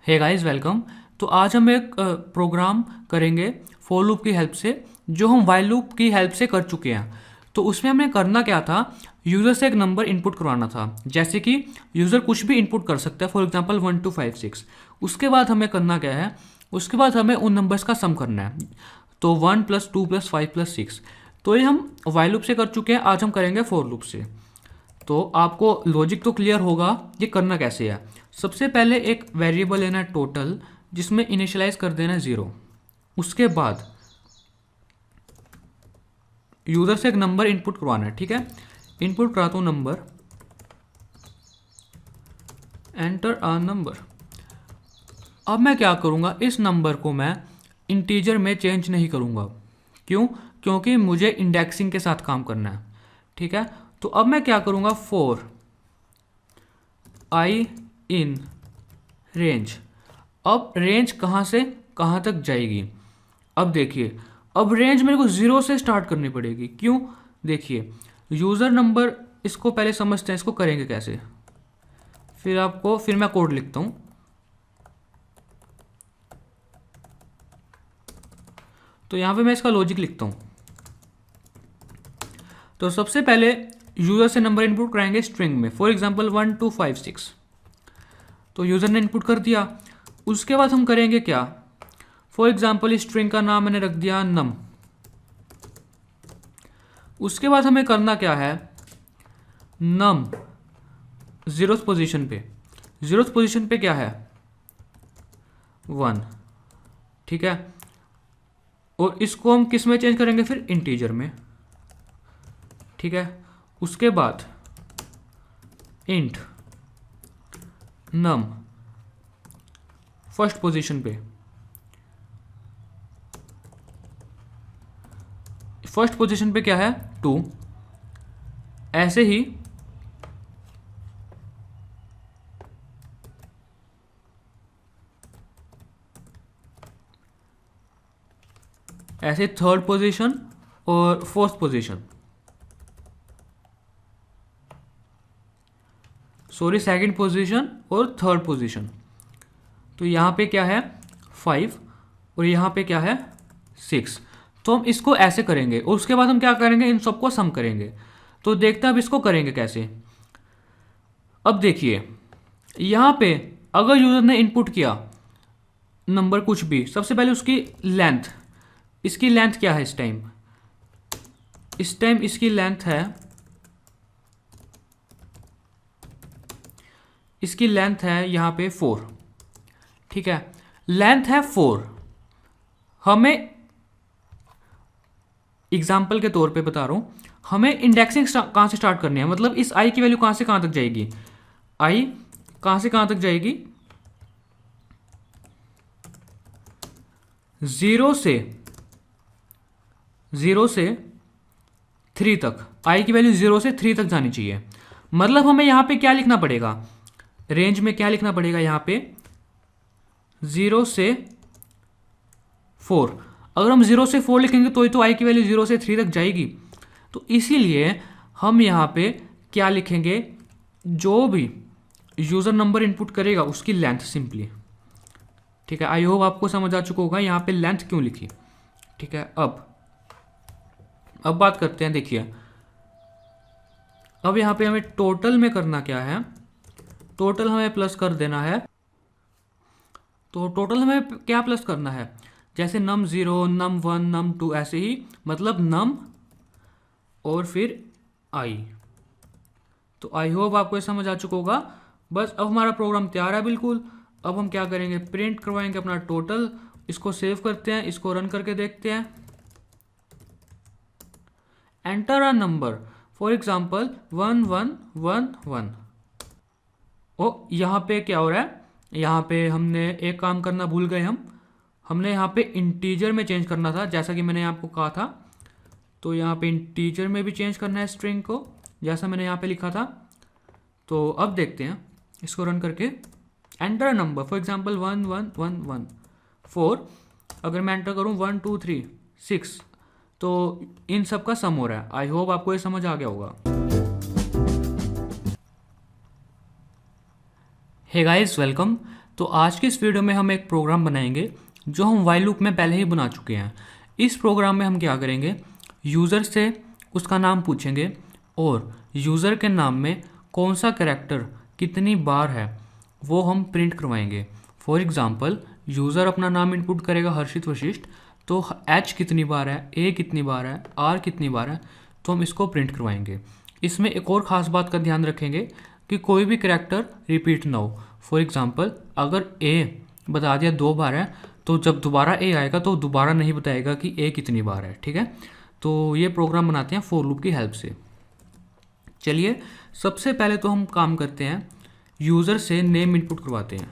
Hey guys, welcome. तो आज हम एक प्रोग्राम करेंगे फॉर लूप की हेल्प से, जो हम वाइल लूप की हेल्प से कर चुके हैं। तो उसमें हमने करना क्या था, यूज़र से एक नंबर इनपुट करवाना था। जैसे कि यूज़र कुछ भी इनपुट कर सकता है, फॉर एग्जांपल 1 to 5 6। उसके बाद हमें करना क्या है, उसके बाद हमें उन नंबर्स का सम करना है। तो 1 + 2 + 5 + 6। तो ये हम वाइल लूप से कर चुके हैं, आज हम करेंगे फॉर लूप से। तो आपको लॉजिक तो क्लियर होगा ये करना कैसे है। सबसे पहले एक वेरिएबल लेना है टोटल, जिसमें इनिशियलाइज कर देना है 0। उसके बाद यूज़र से एक नंबर इनपुट करवाना है, ठीक है। इनपुट कराता हूँ नंबर, एंटर अ नंबर। अब मैं क्या करूँगा, इस नंबर को मैं इंटीजर में चेंज नहीं करूँगा। क्यों, क्योंकि मुझे इंडेक्सिंग के साथ काम करना है, ठीक है। तो अब मैं क्या करूँगा, फॉर आई इन रेंज। अब रेंज कहाँ से कहाँ तक जाएगी, अब देखिए, अब रेंज मेरे को 0 से स्टार्ट करनी पड़ेगी। क्यों, देखिए यूज़र नंबर, इसको पहले समझते हैं इसको करेंगे कैसे। फिर मैं कोड लिखता हूँ। तो यहाँ पे मैं इसका लॉजिक लिखता हूँ। तो सबसे पहले यूज़र से नंबर इनपुट कराएंगे स्ट्रिंग में, फॉर एग्जांपल 1 2 5 6। तो यूज़र ने इनपुट कर दिया। उसके बाद हम करेंगे क्या, फॉर एग्जांपल इस स्ट्रिंग का नाम मैंने रख दिया नम। उसके बाद हमें करना क्या है, नम 0th पोजीशन पे, 0th पोजीशन पे क्या है 1, ठीक है। और इसको हम किस में चेंज करेंगे, फिर इंटीजर में, ठीक है। उसके बाद इंट नम फर्स्ट पोजीशन पे, फर्स्ट पोजीशन पे क्या है 2। ऐसे ही थर्ड पोजीशन और fourth position, sorry second position और थर्ड पोजीशन। तो यहाँ पे क्या है 5 और यहाँ पे क्या है 6। तो हम इसको ऐसे करेंगे और उसके बाद हम क्या करेंगे, इन सबको सम करेंगे। तो देखते हैं अब इसको करेंगे कैसे। अब देखिए यहाँ पे अगर यूज़र ने इनपुट किया नंबर कुछ भी, सबसे पहले उसकी लेंथ, इसकी लेंथ क्या है इस टाइम, इसकी लेंथ है, इसकी लेंथ है यहाँ पे 4, ठीक है। लेंथ है 4। हमें एग्जाम्पल के तौर पे बता रहा हूँ, हमें इंडेक्सिंग कहाँ से स्टार्ट करनी है, मतलब इस आई की वैल्यू कहाँ से कहाँ तक जाएगी, आई कहाँ से कहाँ तक जाएगी, 0 से 3 तक, आई की वैल्यू 0 से 3 तक जानी चाहिए। मतलब हमें यहाँ पे क्या लिखना पड़ेगा, रेंज में क्या लिखना पड़ेगा, यहाँ पे 0 से 4। अगर हम 0 से 4 लिखेंगे तो ही तो आई की वैल्यू 0 से 3 तक जाएगी। तो इसीलिए हम यहाँ पे क्या लिखेंगे, जो भी यूज़र नंबर इनपुट करेगा उसकी लेंथ सिंपली, ठीक है। आई होप आपको समझ आ चुका होगा यहाँ पे लेंथ क्यों लिखी, ठीक है। अब बात करते हैं, देखिए अब यहाँ पे हमें टोटल में करना क्या है, टोटल हमें प्लस कर देना है। तो टोटल हमें क्या प्लस करना है, जैसे num 0 num 1 num 2 ऐसे ही, मतलब num और फिर i। तो आई होप आपको ये समझ आ चुका होगा। बस अब हमारा प्रोग्राम तैयार है बिल्कुल। अब हम क्या करेंगे, प्रिंट करवाएंगे अपना टोटल, इसको सेव करते हैं, इसको रन करके देखते हैं। Enter a number, for example 1111। ओ यहाँ पे क्या हो रहा है, यहाँ पे हमने एक काम करना भूल गए, हमने यहाँ पे इंटीजर में चेंज करना था, जैसा कि मैंने आपको कहा था। तो यहाँ पे इंटीजर में भी चेंज करना है स्ट्रिंग को, जैसा मैंने यहाँ पे लिखा था। तो अब देखते हैं इसको रन करके। Enter a number, for example 1114। अगर मैं एंटर करूँ 1 2 3 6, तो इन सब का सम हो रहा है। आई होप आपको ये समझ आ गया होगा। Hey guys welcome. तो आज की इस वीडियो में हम एक प्रोग्राम बनाएंगे जो हम व्हाइल लूप में पहले ही बना चुके हैं। इस प्रोग्राम में हम क्या करेंगे, यूज़र से उसका नाम पूछेंगे और यूज़र के नाम में कौन सा कैरेक्टर कितनी बार है वो हम प्रिंट करवाएंगे। फॉर एग्ज़ाम्पल यूज़र अपना नाम इनपुट करेगा हर्षित वशिष्ठ, तो H कितनी बार है, A कितनी बार है, R कितनी बार है, तो हम इसको प्रिंट करवाएंगे। इसमें एक और ख़ास बात का ध्यान रखेंगे कि कोई भी कैरेक्टर रिपीट ना हो। फॉर एग्ज़ाम्पल अगर A बता दिया 2 बार है, तो जब दोबारा A आएगा तो दोबारा नहीं बताएगा कि A कितनी बार है, ठीक है। तो ये प्रोग्राम बनाते हैं फॉर लूप की हेल्प से। चलिए सबसे पहले तो हम काम करते हैं, यूज़र से नेम इनपुट करवाते हैं।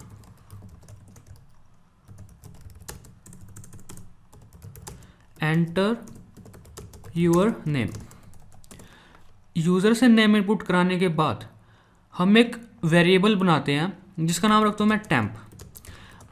Enter your name. यूज़र से नेम इनपुट कराने के बाद हम एक वेरिएबल बनाते हैं जिसका नाम रखता हूँ मैं टेम्प,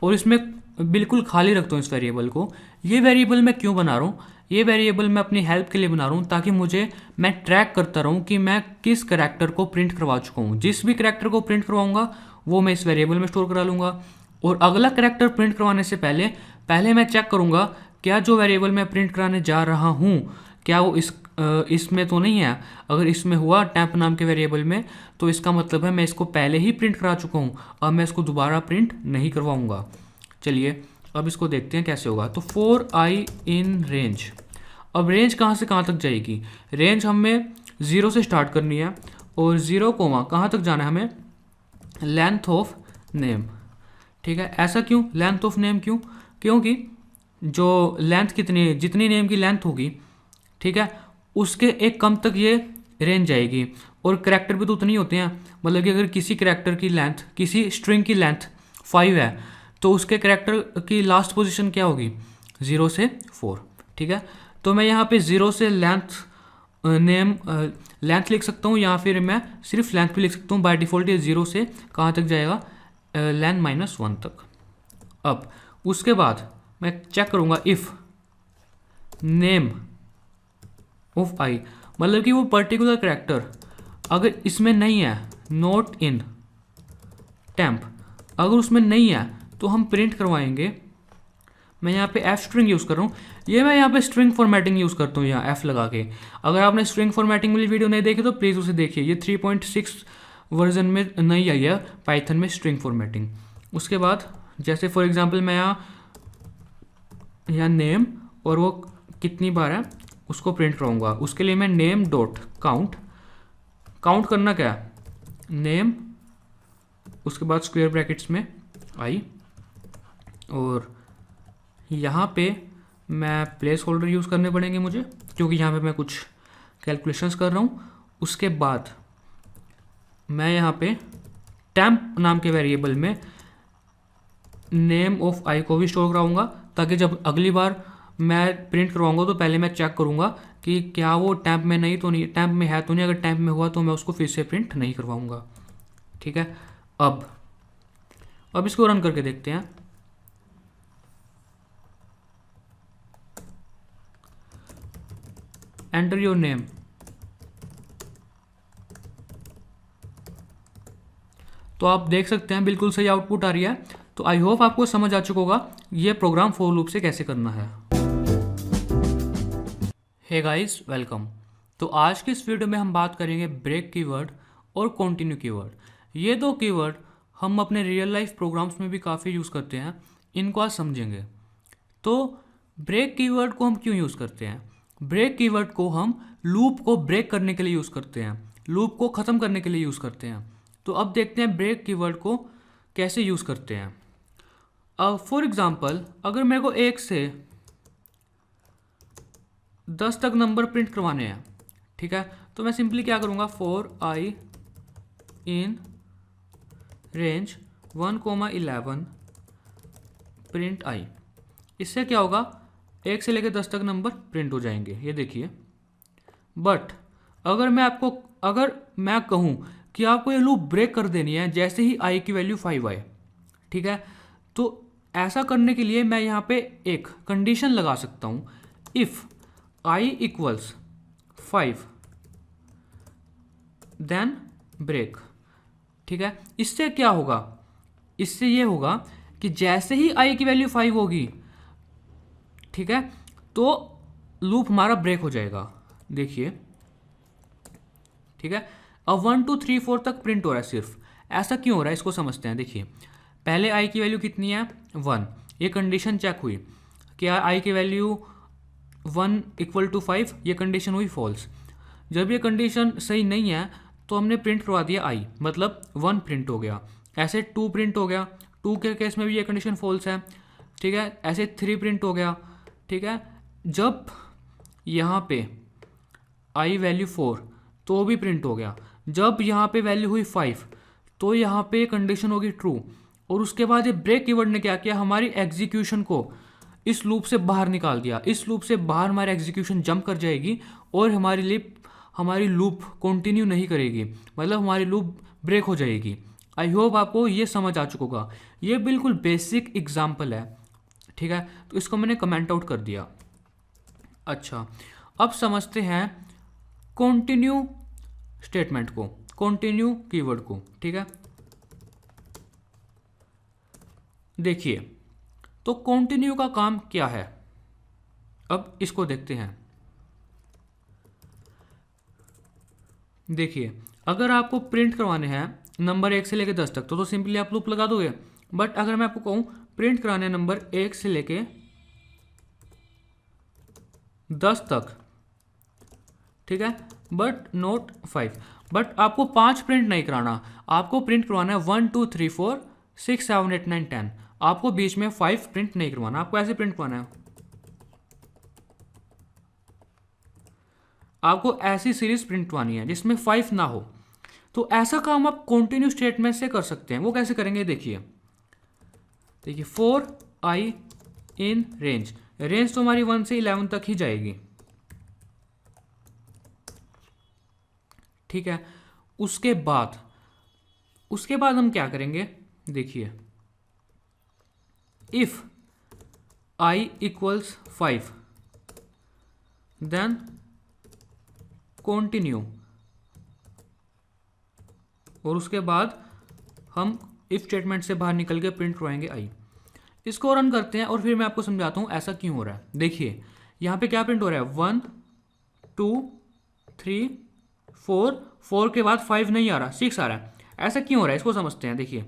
और इसमें बिल्कुल खाली रखता हूँ इस वेरिएबल को। ये वेरिएबल मैं क्यों बना रहा हूँ, ये वेरिएबल मैं अपनी हेल्प के लिए बना रहा हूँ, ताकि मैं ट्रैक करता रहूँ कि मैं किस करैक्टर को प्रिंट करवा चुका हूँ। जिस भी करैक्टर को प्रिंट करवाऊँगा वो मैं इस वेरिएबल में स्टोर करा लूँगा, और अगला करैक्टर प्रिंट करवाने से पहले मैं चेक करूँगा क्या जो वेरिएबल मैं प्रिंट कराने जा रहा हूँ क्या वो इसमें तो नहीं है। अगर इसमें हुआ टेम्प नाम के वेरिएबल में तो इसका मतलब है मैं इसको पहले ही प्रिंट करा चुका हूँ, अब मैं इसको दोबारा प्रिंट नहीं करवाऊँगा। चलिए अब इसको देखते हैं कैसे होगा। तो 4i इन रेंज, अब रेंज कहाँ से कहाँ तक जाएगी? रेंज हमें 0 से स्टार्ट करनी है और 0 कोमा कहाँ तक जाना है हमें? Length of name. ठीक है, ऐसा क्यों लेंथ ऑफ नेम क्यों? क्योंकि जो लेंथ कितनी, जितनी नेम की लेंथ होगी, ठीक है, उसके एक कम तक ये रेंज जाएगी। और करैक्टर भी तो उतनी होते हैं, मतलब कि अगर किसी करैक्टर की लेंथ, किसी स्ट्रिंग की लेंथ 5 है तो उसके करैक्टर की लास्ट पोजीशन क्या होगी? 0 से 4। ठीक है, तो मैं यहाँ पे 0 से लेंथ नेम लेंथ लिख सकता हूँ या फिर मैं सिर्फ लेंथ भी लिख सकता हूँ। बाय डिफ़ॉल्ट ये 0 से कहाँ तक जाएगा? लेंथ -1 तक। अब उसके बाद मैं चेक करूँगा इफ़ नेम ऑफ आई, मतलब कि वो पर्टिकुलर करैक्टर अगर इसमें नहीं है, नॉट इन टेम्प, अगर उसमें नहीं है तो हम प्रिंट करवाएंगे। मैं यहाँ पे एफ स्ट्रिंग यूज़ कर रहा हूँ, ये मैं यहाँ पे स्ट्रिंग फॉर्मेटिंग यूज़ करता हूँ यहाँ एफ लगा के। अगर आपने स्ट्रिंग फॉर्मेटिंग वाली वीडियो नहीं देखी तो प्लीज़ उसे देखिए, ये 3.6 वर्जन में नहीं आई है पाइथन में स्ट्रिंग फॉर्मेटिंग। उसके बाद जैसे फॉर एग्जांपल मैं यहाँ नेम और वो कितनी बार है उसको प्रिंट कराऊंगा। उसके लिए मैं नेम डॉट काउंट, काउंट करना क्या है? नेम, उसके बाद स्क्वायर ब्रैकेट्स में आई, और यहाँ पे मैं प्लेस होल्डर यूज़ करने पड़ेंगे मुझे क्योंकि यहाँ पे मैं कुछ कैलकुलेशंस कर रहा हूँ। उसके बाद मैं यहाँ पे टेम्प नाम के वेरिएबल में नेम ऑफ आई को भी स्टोर कराऊंगा ताकि जब अगली बार मैं प्रिंट करवाऊंगा तो पहले मैं चेक करूंगा कि क्या वो टेम्प में नहीं तो नहीं, टेम्प में है तो नहीं। अगर टेम्प में हुआ तो मैं उसको फिर से प्रिंट नहीं करवाऊंगा। ठीक है, अब इसको रन करके देखते हैं। एंटर योर नेम, तो आप देख सकते हैं बिल्कुल सही आउटपुट आ रही है। तो आई होप आपको समझ आ चुका होगा ये प्रोग्राम फॉर लूप से कैसे करना है। Hey guys, welcome. तो आज के इस वीडियो में हम बात करेंगे ब्रेक कीवर्ड और कंटिन्यू कीवर्ड। ये दो कीवर्ड हम अपने रियल लाइफ प्रोग्राम्स में भी काफ़ी यूज़ करते हैं, इनको आज समझेंगे। तो ब्रेक कीवर्ड को हम क्यों यूज़ करते हैं? ब्रेक कीवर्ड को हम लूप को ब्रेक करने के लिए यूज़ करते हैं, लूप को ख़त्म करने के लिए यूज़ करते हैं। तो अब देखते हैं ब्रेक कीवर्ड को कैसे यूज़ करते हैं। फॉर एग्जांपल अगर मेरे को 1 से 10 तक नंबर प्रिंट करवाने हैं, ठीक है, तो मैं सिंपली क्या करूँगा? 4i in range 1,11 print i। इससे क्या होगा? 1 से लेकर 10 तक नंबर प्रिंट हो जाएंगे, ये देखिए। बट अगर मैं कहूँ कि आपको ये लूप ब्रेक कर देनी है जैसे ही i की वैल्यू 5 आए, ठीक है, तो ऐसा करने के लिए मैं यहाँ पे एक कंडीशन लगा सकता हूँ, if i equals 5 then break. ठीक है, इससे क्या होगा? इससे ये होगा कि जैसे ही i की वैल्यू 5 होगी, ठीक है, तो लूप हमारा ब्रेक हो जाएगा। देखिए, ठीक है, अब 1 2 3 4 तक प्रिंट हो रहा है सिर्फ। ऐसा क्यों हो रहा है इसको समझते हैं। देखिए, पहले i की वैल्यू कितनी है? 1, ये कंडीशन चेक हुई। क्या i की वैल्यू 1 इक्वल टू 5, ये कंडीशन हुई फॉल्स। जब ये कंडीशन सही नहीं है तो हमने प्रिंट करवा दिया i, मतलब 1 प्रिंट हो गया। ऐसे 2 प्रिंट हो गया, 2 के केस में भी ये कंडीशन फॉल्स है, ठीक है। ऐसे 3 प्रिंट हो गया, ठीक है। जब यहाँ पे i वैल्यू 4 तो भी प्रिंट हो गया। जब यहाँ पे वैल्यू हुई 5 तो यहाँ पे कंडीशन होगी ट्रू। और उसके बाद ये ब्रेक कीवर्ड ने क्या किया? हमारी एग्जीक्यूशन को इस लूप से बाहर निकाल दिया। इस लूप से बाहर हमारी एग्जीक्यूशन जंप कर जाएगी और हमारी लूप कंटिन्यू नहीं करेगी, मतलब हमारी लूप ब्रेक हो जाएगी। आई होप आपको ये समझ आ चुका होगा। ये बिल्कुल बेसिक एग्जाम्पल है, ठीक है, तो इसको मैंने कमेंट आउट कर दिया। अच्छा, अब समझते हैं कंटिन्यू स्टेटमेंट को, कंटिन्यू कीवर्ड को, ठीक है। देखिए, तो कंटिन्यू का काम क्या है? अब इसको देखते हैं। देखिए, अगर आपको प्रिंट करवाने हैं नंबर 1 से लेके 10 तक तो सिंपली आप लूप लगा दोगे। बट अगर मैं आपको कहूँ प्रिंट कराने नंबर 1 से लेके 10 तक, ठीक है, बट नोट 5, बट आपको 5 प्रिंट नहीं कराना, आपको प्रिंट करवाना है 1 2 3 4 6 7 8 9 10। आपको बीच में 5 प्रिंट नहीं करवाना, आपको ऐसे प्रिंट करवाना है। आपको ऐसी सीरीज प्रिंट करवानी है जिसमें 5 ना हो। तो ऐसा काम आप कंटिन्यू स्टेटमेंट से कर सकते हैं। वो कैसे करेंगे, देखिए 4i इन रेंज, रेंज तो हमारी 1 से 11 तक ही जाएगी, ठीक है। उसके बाद हम क्या करेंगे, देखिए if i equals 5 then continue, और उसके बाद हम इफ स्टेटमेंट से बाहर निकल के प्रिंट करवाएंगे i। इसको रन करते हैं और फिर मैं आपको समझाता हूँ ऐसा क्यों हो रहा है। देखिए यहाँ पे क्या प्रिंट हो रहा है, 1 2 3 4 के बाद 5 नहीं आ रहा, 6 आ रहा है। ऐसा क्यों हो रहा है, इसको समझते हैं। देखिए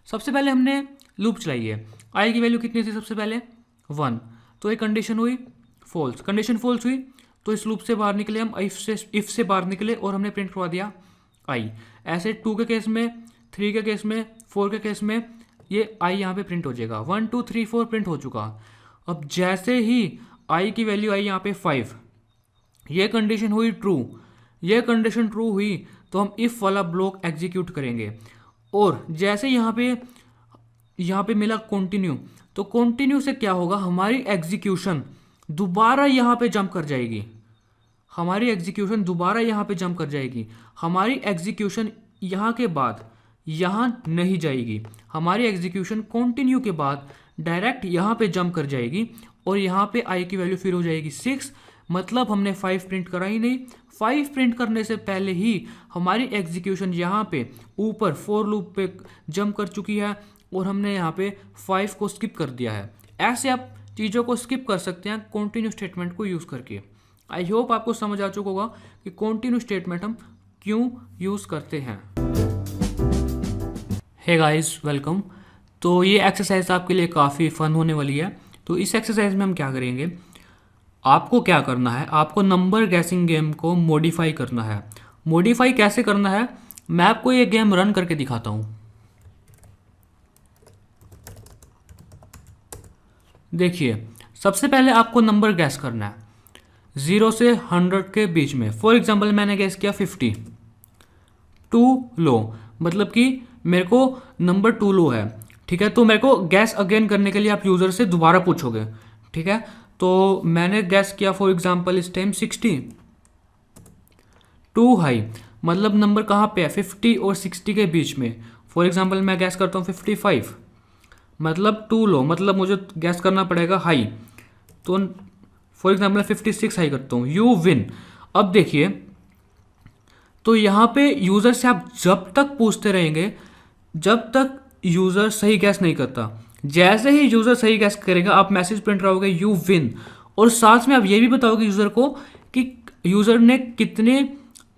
सबसे पहले हमने लूप चलाई है, आई की वैल्यू कितनी थी सबसे पहले 1, तो एक कंडीशन हुई फॉल्स, कंडीशन फॉल्स हुई तो इस लूप से बाहर निकले हम, इफ से बाहर निकले और हमने प्रिंट करवा दिया आई। ऐसे 2 के केस में, 3 के केस में, 4 के केस में ये आई यहाँ पे प्रिंट हो जाएगा। 1 2 3 4 प्रिंट हो चुका। अब जैसे ही आई की वैल्यू आई यहाँ पे 5, ये कंडीशन हुई ट्रू, ये कंडीशन ट्रू हुई तो हम इफ वाला ब्लॉक एग्जीक्यूट करेंगे। और जैसे यहाँ पे मिला कंटिन्यू, तो कंटिन्यू से क्या होगा, हमारी एग्जीक्यूशन दोबारा यहाँ पे जंप कर जाएगी, हमारी एग्जीक्यूशन दोबारा यहाँ पे जंप कर जाएगी। हमारी एग्जीक्यूशन यहाँ के बाद यहाँ नहीं जाएगी, हमारी एग्जीक्यूशन कंटिन्यू के बाद डायरेक्ट यहाँ पे जंप कर जाएगी और यहाँ पे आई की वैल्यू फिर हो जाएगी 6। मतलब हमने 5 प्रिंट करा ही नहीं, 5 प्रिंट करने से पहले ही हमारी एग्जीक्यूशन यहाँ पे ऊपर फॉर लूप पे जंप कर चुकी है और हमने यहाँ पे 5 को स्किप कर दिया है। ऐसे आप चीज़ों को स्किप कर सकते हैं कंटिन्यू स्टेटमेंट को यूज़ करके। आई होप आपको समझ आ चुका होगा कि कंटिन्यू स्टेटमेंट हम क्यों यूज़ करते हैं। Hey guys, welcome. तो ये एक्सरसाइज आपके लिए काफ़ी फ़न होने वाली है। तो इस एक्सरसाइज में हम क्या करेंगे, आपको क्या करना है, आपको नंबर गैसिंग गेम को मॉडिफाई करना है। मॉडिफाई कैसे करना है, मैं आपको ये गेम रन करके दिखाता हूँ। देखिए सबसे पहले आपको नंबर गैस करना है 0 से 100 के बीच में। फॉर एग्जांपल मैंने गैस किया 50, टू लो, मतलब कि मेरे को नंबर 2 लो है, ठीक है। तो मेरे को गैस अगेन करने के लिए आप यूज़र से दोबारा पूछोगे, ठीक है। तो मैंने गैस किया फॉर एग्जांपल इस टाइम 60, टू हाई, मतलब नंबर कहाँ पे है 50 और 60 के बीच में। फॉर एग्जांपल मैं गैस करता हूँ 55, मतलब 2 लो, मतलब मुझे गैस करना पड़ेगा हाई। तो फॉर एग्जांपल 56 हाई करता हूँ, यू विन। अब देखिए तो यहाँ पे यूज़र से आप जब तक पूछते रहेंगे जब तक यूज़र सही गैस नहीं करता। जैसे ही यूज़र सही गैस करेगा आप मैसेज प्रिंट कराओगे यू विन, और साथ में आप ये भी बताओगे यूज़र को कि यूज़र ने कितने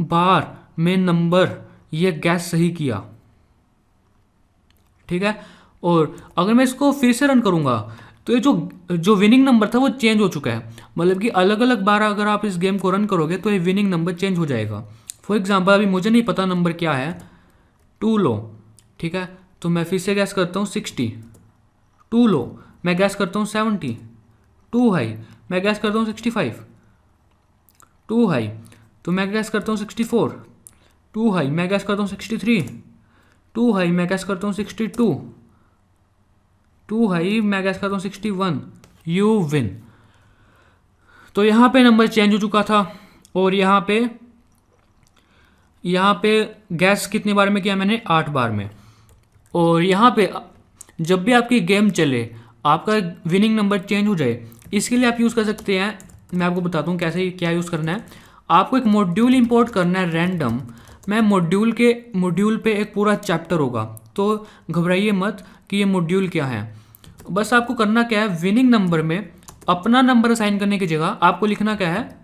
बार में नंबर ये गैस सही किया, ठीक है। और अगर मैं इसको फिर से रन करूँगा तो ये जो विनिंग नंबर था वो चेंज हो चुका है, मतलब कि अलग अलग बार अगर आप इस गेम को रन करोगे तो ये विनिंग नंबर चेंज हो जाएगा। फॉर एग्जांपल अभी मुझे नहीं पता नंबर क्या है, 2 लो, ठीक है। तो मैं फिर से गैस करता हूँ 60, 2 लो, मैं गैस करता हूँ 70, 2 हाई, मैं गैस करता हूँ 65, 2 हाई, तो मैं गैस करता हूँ 64, 2 हाई, मैं गैस करता हूँ 63, 2 हाई, मैं गैस करता हूँ 62, 2 हाई, मैं गैस करता हूँ 61, यू विन। तो यहाँ पे नंबर चेंज हो चुका था और यहाँ पे गैस कितनी बार में किया मैंने, 8 बार में। और यहाँ पे जब भी आपकी गेम चले आपका विनिंग नंबर चेंज हो जाए, इसके लिए आप यूज़ कर सकते हैं। मैं आपको बताता हूँ कैसे क्या यूज़ करना है। आपको एक मॉड्यूल इंपोर्ट करना है रैंडम। मैं मॉड्यूल पे एक पूरा चैप्टर होगा, तो घबराइए मत कि ये मॉड्यूल क्या है। बस आपको करना क्या है, विनिंग नंबर में अपना नंबर असाइन करने की जगह आपको लिखना क्या है,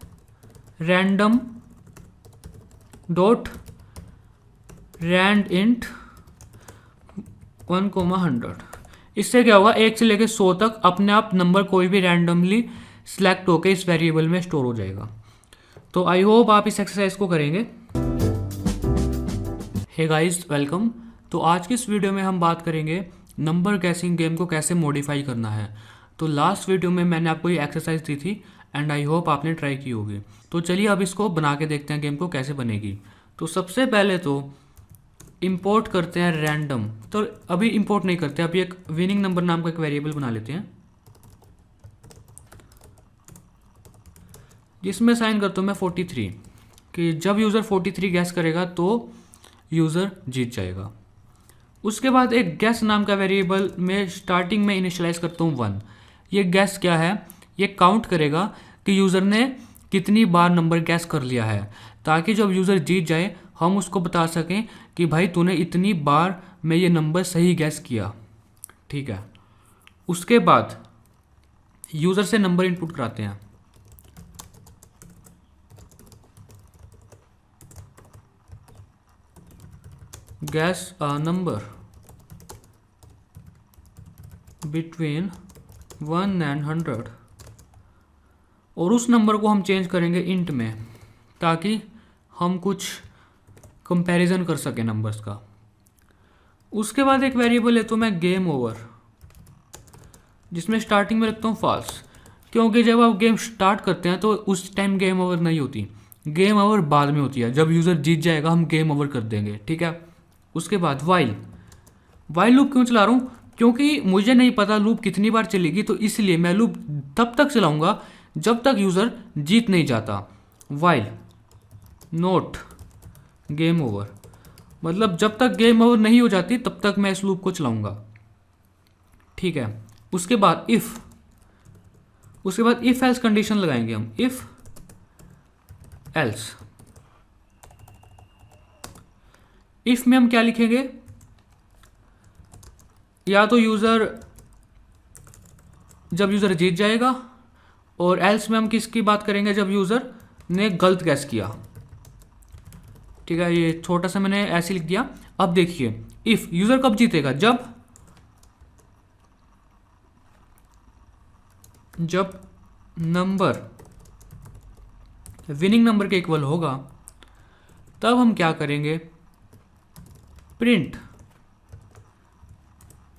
रैंडम डॉट रैंड इंट 1,100। इससे क्या होगा, 1 से लेकर 100 तक अपने आप नंबर कोई भी रैंडमली सिलेक्ट होकर इस वेरिएबल में स्टोर हो जाएगा। तो आई होप आप इस एक्सरसाइज को करेंगे। Hey guys, welcome. तो आज की इस वीडियो में हम बात करेंगे नंबर गैसिंग गेम को कैसे मॉडिफाई करना है। तो लास्ट वीडियो में मैंने आपको ये एक्सरसाइज दी थी एंड आई होप आपने ट्राई की होगी। तो चलिए अब इसको बना के देखते हैं गेम को कैसे बनेगी। तो सबसे पहले तो इंपोर्ट करते हैं रैंडम। तो अभी इंपोर्ट नहीं करते, अभी एक विनिंग नंबर नाम का एक वेरिएबल बना लेते हैं जिसमें साइन करता हूँ मैं 43 कि जब यूज़र 43 गैस करेगा तो यूज़र जीत जाएगा। उसके बाद एक गैस नाम का वेरिएबल में स्टार्टिंग में इनिशियलाइज करता हूँ 1। ये गैस क्या है, ये काउंट करेगा कि यूज़र ने कितनी बार नंबर गैस कर लिया है, ताकि जब यूज़र जीत जाए हम उसको बता सकें कि भाई तूने इतनी बार में ये नंबर सही गैस किया। ठीक है। उसके बाद यूज़र से नंबर इनपुट कराते हैं। Gas a number between 1 and 100 और उस नंबर को हम चेंज करेंगे इंट में, ताकि हम कुछ कंपैरिजन कर सकें नंबर्स का। उसके बाद एक वेरिएबल है तो मैं गेम ओवर, जिसमें स्टार्टिंग में रखता हूँ फॉल्स, क्योंकि जब आप गेम स्टार्ट करते हैं तो उस टाइम गेम ओवर नहीं होती, गेम ओवर बाद में होती है। जब यूज़र जीत जाएगा हम गेम ओवर कर देंगे। ठीक है। उसके बाद वाइल लूप क्यों चला रहा हूँ, क्योंकि मुझे नहीं पता लूप कितनी बार चलेगी, तो इसलिए मैं लूप तब तक चलाऊंगा जब तक यूज़र जीत नहीं जाता। वाइल नोट गेम ओवर, मतलब जब तक गेम ओवर नहीं हो जाती तब तक मैं इस लूप को चलाऊंगा। ठीक है। उसके बाद इफ़ एल्स कंडीशन लगाएंगे हम। इफ़ एल्स, इफ़ में हम क्या लिखेंगे, या तो जब यूज़र जीत जाएगा, और एल्स में हम किसकी बात करेंगे, जब यूज़र ने गलत गैस किया। ठीक है, ये छोटा सा मैंने ऐसे लिख दिया। अब देखिए इफ़ यूज़र कब जीतेगा, जब नंबर विनिंग नंबर के इक्वल होगा, तब हम क्या करेंगे, प्रिंट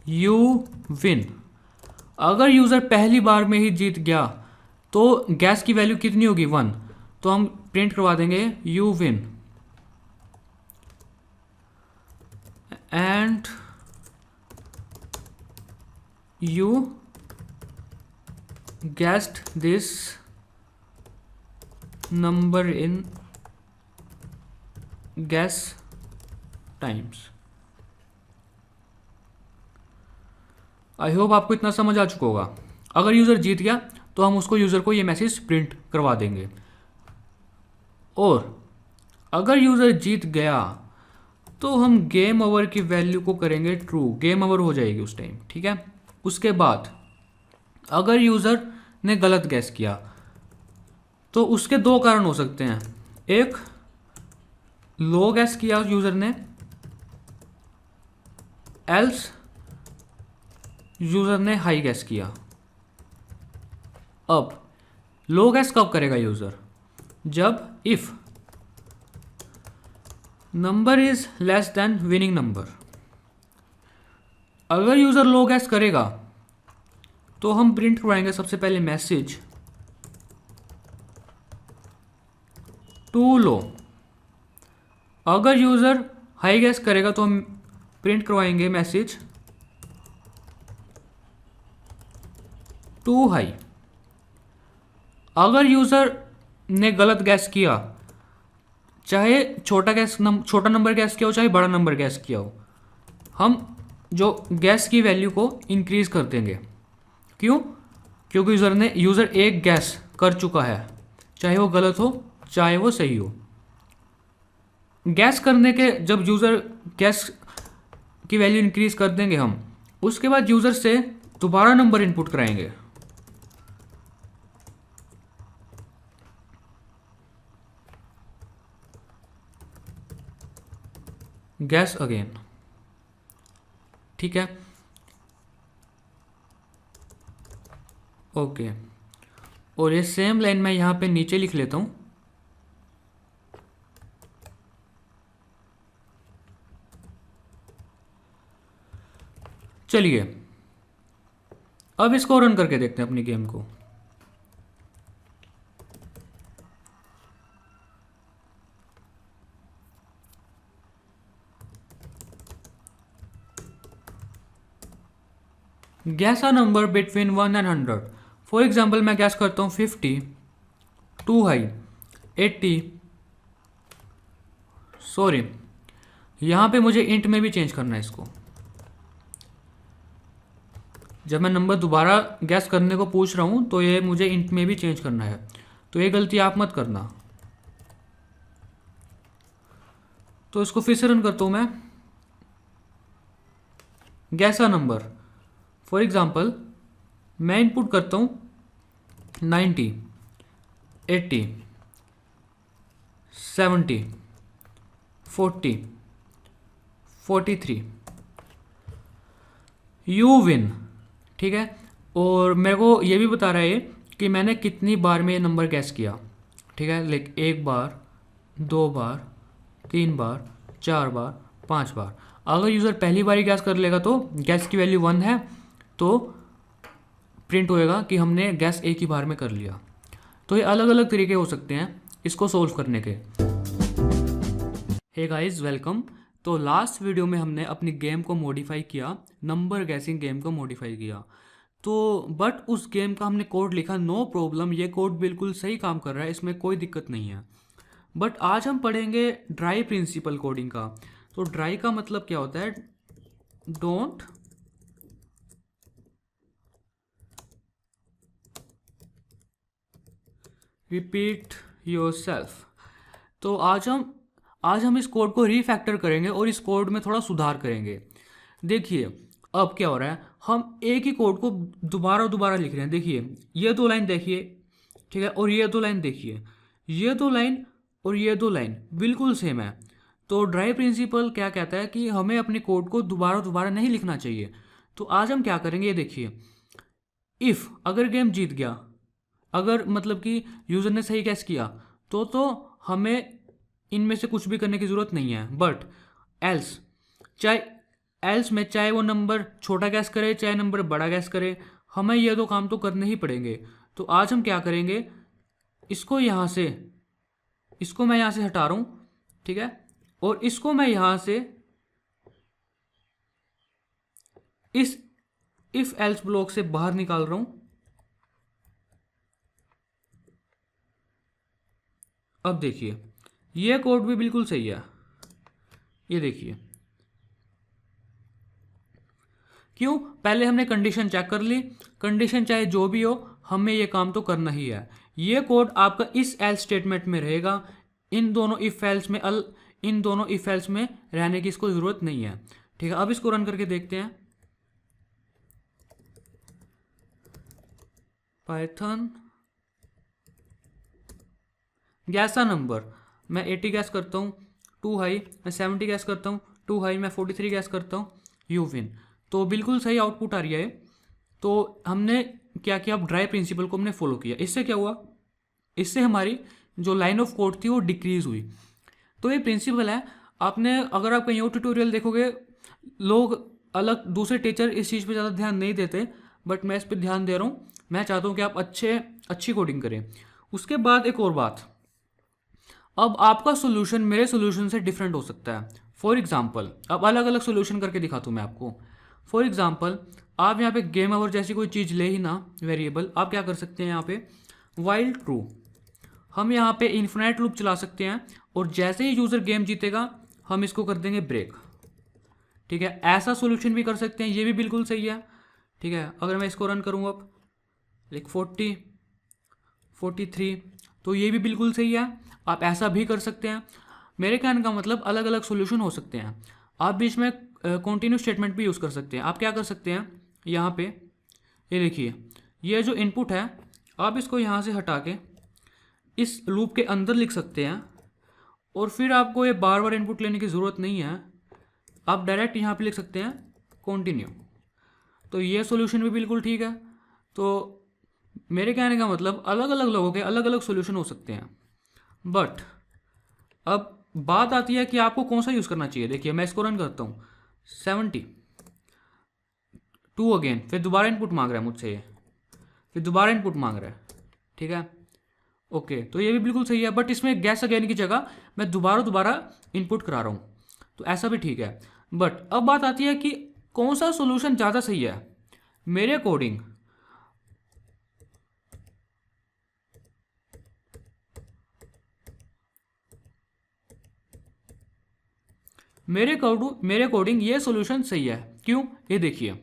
यू विन। अगर यूज़र पहली बार में ही जीत गया तो गैस की वैल्यू कितनी होगी, 1, तो हम प्रिंट करवा देंगे you win and you guessed this number in guess times। I hope आपको इतना समझ आ चुका होगा। अगर यूज़र जीत गया तो हम उसको यूज़र को ये मैसेज प्रिंट करवा देंगे, और अगर यूज़र जीत गया तो हम गेम ओवर की वैल्यू को करेंगे ट्रू, गेम ओवर हो जाएगी उस टाइम। ठीक है। उसके बाद अगर यूज़र ने गलत गैस किया तो उसके 2 कारण हो सकते हैं। एक, लो गैस किया यूज़र ने, एल्स यूज़र ने हाई गैस किया। अब लो गैस कब करेगा यूज़र, जब if number is less than winning number. अगर यूज़र लो गैस करेगा तो हम प्रिंट करवाएंगे सबसे पहले मैसेज टू लो। अगर यूज़र हाई गैस करेगा तो हम प्रिंट करवाएंगे मैसेज टू हाई। अगर यूज़र ने गलत गैस किया, चाहे छोटा नंबर गैस किया हो चाहे बड़ा नंबर गैस किया हो, हम जो गैस की वैल्यू को इंक्रीज कर देंगे। क्यों, क्योंकि यूज़र एक गैस कर चुका है, चाहे वो गलत हो चाहे वो सही हो। गैस करने के जब यूज़र गैस की वैल्यू इंक्रीज कर देंगे हम, उसके बाद यूज़र से दोबारा नंबर इनपुट कराएंगे। गैस अगेन, ठीक है, ओके। और ये सेम लाइन मैं यहाँ पे नीचे लिख लेता हूँ, चलिए अब इसको रन करके देखते हैं अपनी गेम को। Gas a number between 1 and 100। For example मैं गैस करता हूँ 50, टू हाई 80, सॉरी यहाँ पे मुझे इंट में भी चेंज करना है इसको। जब मैं नंबर दोबारा गैस करने को पूछ रहा हूँ तो ये मुझे इंट में भी चेंज करना है, तो ये गलती आप मत करना। तो इसको फिर से रन करता हूँ मैं। Gas a number, for example मैं इनपुट करता हूँ 90, 80, 70, 40, 43, यू विन, ठीक है। और मेरे को ये भी बता रहा है कि मैंने कितनी बार में ये नंबर गैस किया, ठीक है। लाइक एक बार, दो बार, तीन बार, चार बार, पांच बार। अगर यूज़र पहली बार ही गैस कर लेगा तो गैस की वैल्यू 1 है, तो प्रिंट होएगा कि हमने गैस एक ही बार में कर लिया। तो ये अलग अलग तरीके हो सकते हैं इसको सोल्व करने के। Hey guys, welcome. तो लास्ट वीडियो में हमने अपनी गेम को मॉडिफाई किया, नंबर गैसिंग गेम को मॉडिफाई किया। तो बट उस गेम का हमने कोड लिखा, नो प्रॉब्लम, ये कोड बिल्कुल सही काम कर रहा है, इसमें कोई दिक्कत नहीं है। बट आज हम पढ़ेंगे ड्राई प्रिंसिपल कोडिंग का। तो ड्राई का मतलब क्या होता है? Don't repeat yourself. तो आज हम इस कोड को रीफैक्टर करेंगे और इस कोड में थोड़ा सुधार करेंगे। देखिए अब क्या हो रहा है, हम एक ही कोड को दोबारा दोबारा लिख रहे हैं। देखिए ये दो लाइन देखिए, ठीक है, और ये दो लाइन देखिए, ये दो लाइन और ये दो लाइन बिल्कुल सेम है। तो ड्राई प्रिंसिपल क्या कहता है कि हमें अपने कोड को दोबारा दोबारा नहीं लिखना चाहिए। तो आज हम क्या करेंगे, ये देखिए, इफ़ अगर गेम जीत गया, अगर मतलब कि यूज़र ने सही गैस किया, तो हमें इनमें से कुछ भी करने की ज़रूरत नहीं है। बट एल्स, एल्स में चाहे वो नंबर छोटा गैस करे चाहे नंबर बड़ा गैस करे, हमें ये दो काम तो करने ही पड़ेंगे। तो आज हम क्या करेंगे, इसको यहाँ से, इसको मैं यहाँ से हटा रहा हूँ, ठीक है, और इसको मैं यहाँ से इस इफ एल्स ब्लॉक से बाहर निकाल रहा हूँ। अब देखिए ये कोड भी बिल्कुल सही है, ये देखिए। क्यों? पहले हमने कंडीशन चेक कर ली, कंडीशन चाहे जो भी हो हमें ये काम तो करना ही है। ये कोड आपका इस एल्स स्टेटमेंट में रहेगा, इन दोनों इफ एल्स में रहने की इसको ज़रूरत नहीं है, ठीक है। अब इसको रन करके देखते हैं। पाइथन गैस अ नंबर, मैं 80 गैस करता हूँ, टू हाई, मैं 70 गैस करता हूँ, टू हाई, मैं 43 गैस करता हूँ, यू विन। तो बिल्कुल सही आउटपुट आ रही है। तो हमने क्या किया, अब ड्राई प्रिंसिपल को हमने फॉलो किया। इससे क्या हुआ, इससे हमारी जो लाइन ऑफ कोड थी वो डिक्रीज हुई। तो ये प्रिंसिपल है। आपने अगर आप कहीं और ट्यूटोरियल देखोगे, लोग अलग दूसरे टीचर इस चीज़ पे ज़्यादा ध्यान नहीं देते, बट मैं इस पर ध्यान दे रहा हूँ। मैं चाहता हूँ कि आप अच्छी कोडिंग करें। उसके बाद एक और बात, अब आपका सोल्यूशन मेरे सोल्यूशन से डिफरेंट हो सकता है। फॉर एग्जाम्पल, अब अलग अलग सोल्यूशन करके दिखाता हूँ मैं आपको। फॉर एग्जाम्पल, आप यहाँ पे गेम ओवर जैसी कोई चीज़ ले ही ना, वेरिएबल, आप क्या कर सकते हैं यहाँ पे, वाइल ट्रू, हम यहाँ पे इन्फिनाइट लूप चला सकते हैं और जैसे ही यूज़र गेम जीतेगा हम इसको कर देंगे ब्रेक, ठीक है। ऐसा सोल्यूशन भी कर सकते हैं, ये भी बिल्कुल सही है, ठीक है। अगर मैं इसको रन करूँ अब, लाइक 40, 43, तो ये भी बिल्कुल सही है। आप ऐसा भी कर सकते हैं। मेरे कहने का मतलब अलग अलग सोल्यूशन हो सकते हैं। आप बीच में कॉन्टिन्यू स्टेटमेंट भी यूज़ कर सकते हैं। आप क्या कर सकते हैं, यहाँ पे ये देखिए, ये जो इनपुट है आप इसको यहाँ से हटा के इस लूप के अंदर लिख सकते हैं, और फिर आपको ये बार बार इनपुट लेने की ज़रूरत नहीं है। आप डायरेक्ट यहाँ पे लिख सकते हैं कंटिन्यू। तो ये सॉल्यूशन भी बिल्कुल ठीक है। तो मेरे कहने का मतलब अलग अलग लोगों के अलग अलग सॉल्यूशन हो सकते हैं, बट अब बात आती है कि आपको कौन सा यूज़ करना चाहिए। देखिए मैं इसको रन करता हूँ 72 अगेन, फिर दोबारा इनपुट मांग रहा है मुझसे ये, फिर दोबारा इनपुट मांग रहा है, ठीक है ओके। तो ये भी बिल्कुल सही है, बट इसमें गैस अगेन की जगह मैं दोबारा इनपुट करा रहा हूँ, तो ऐसा भी ठीक है। बट अब बात आती है कि कौन सा सॉल्यूशन ज़्यादा सही है। मेरे अकॉर्डिंग मेरे अकॉर्डिंग ये सॉल्यूशन सही है। क्यों? ये देखिए,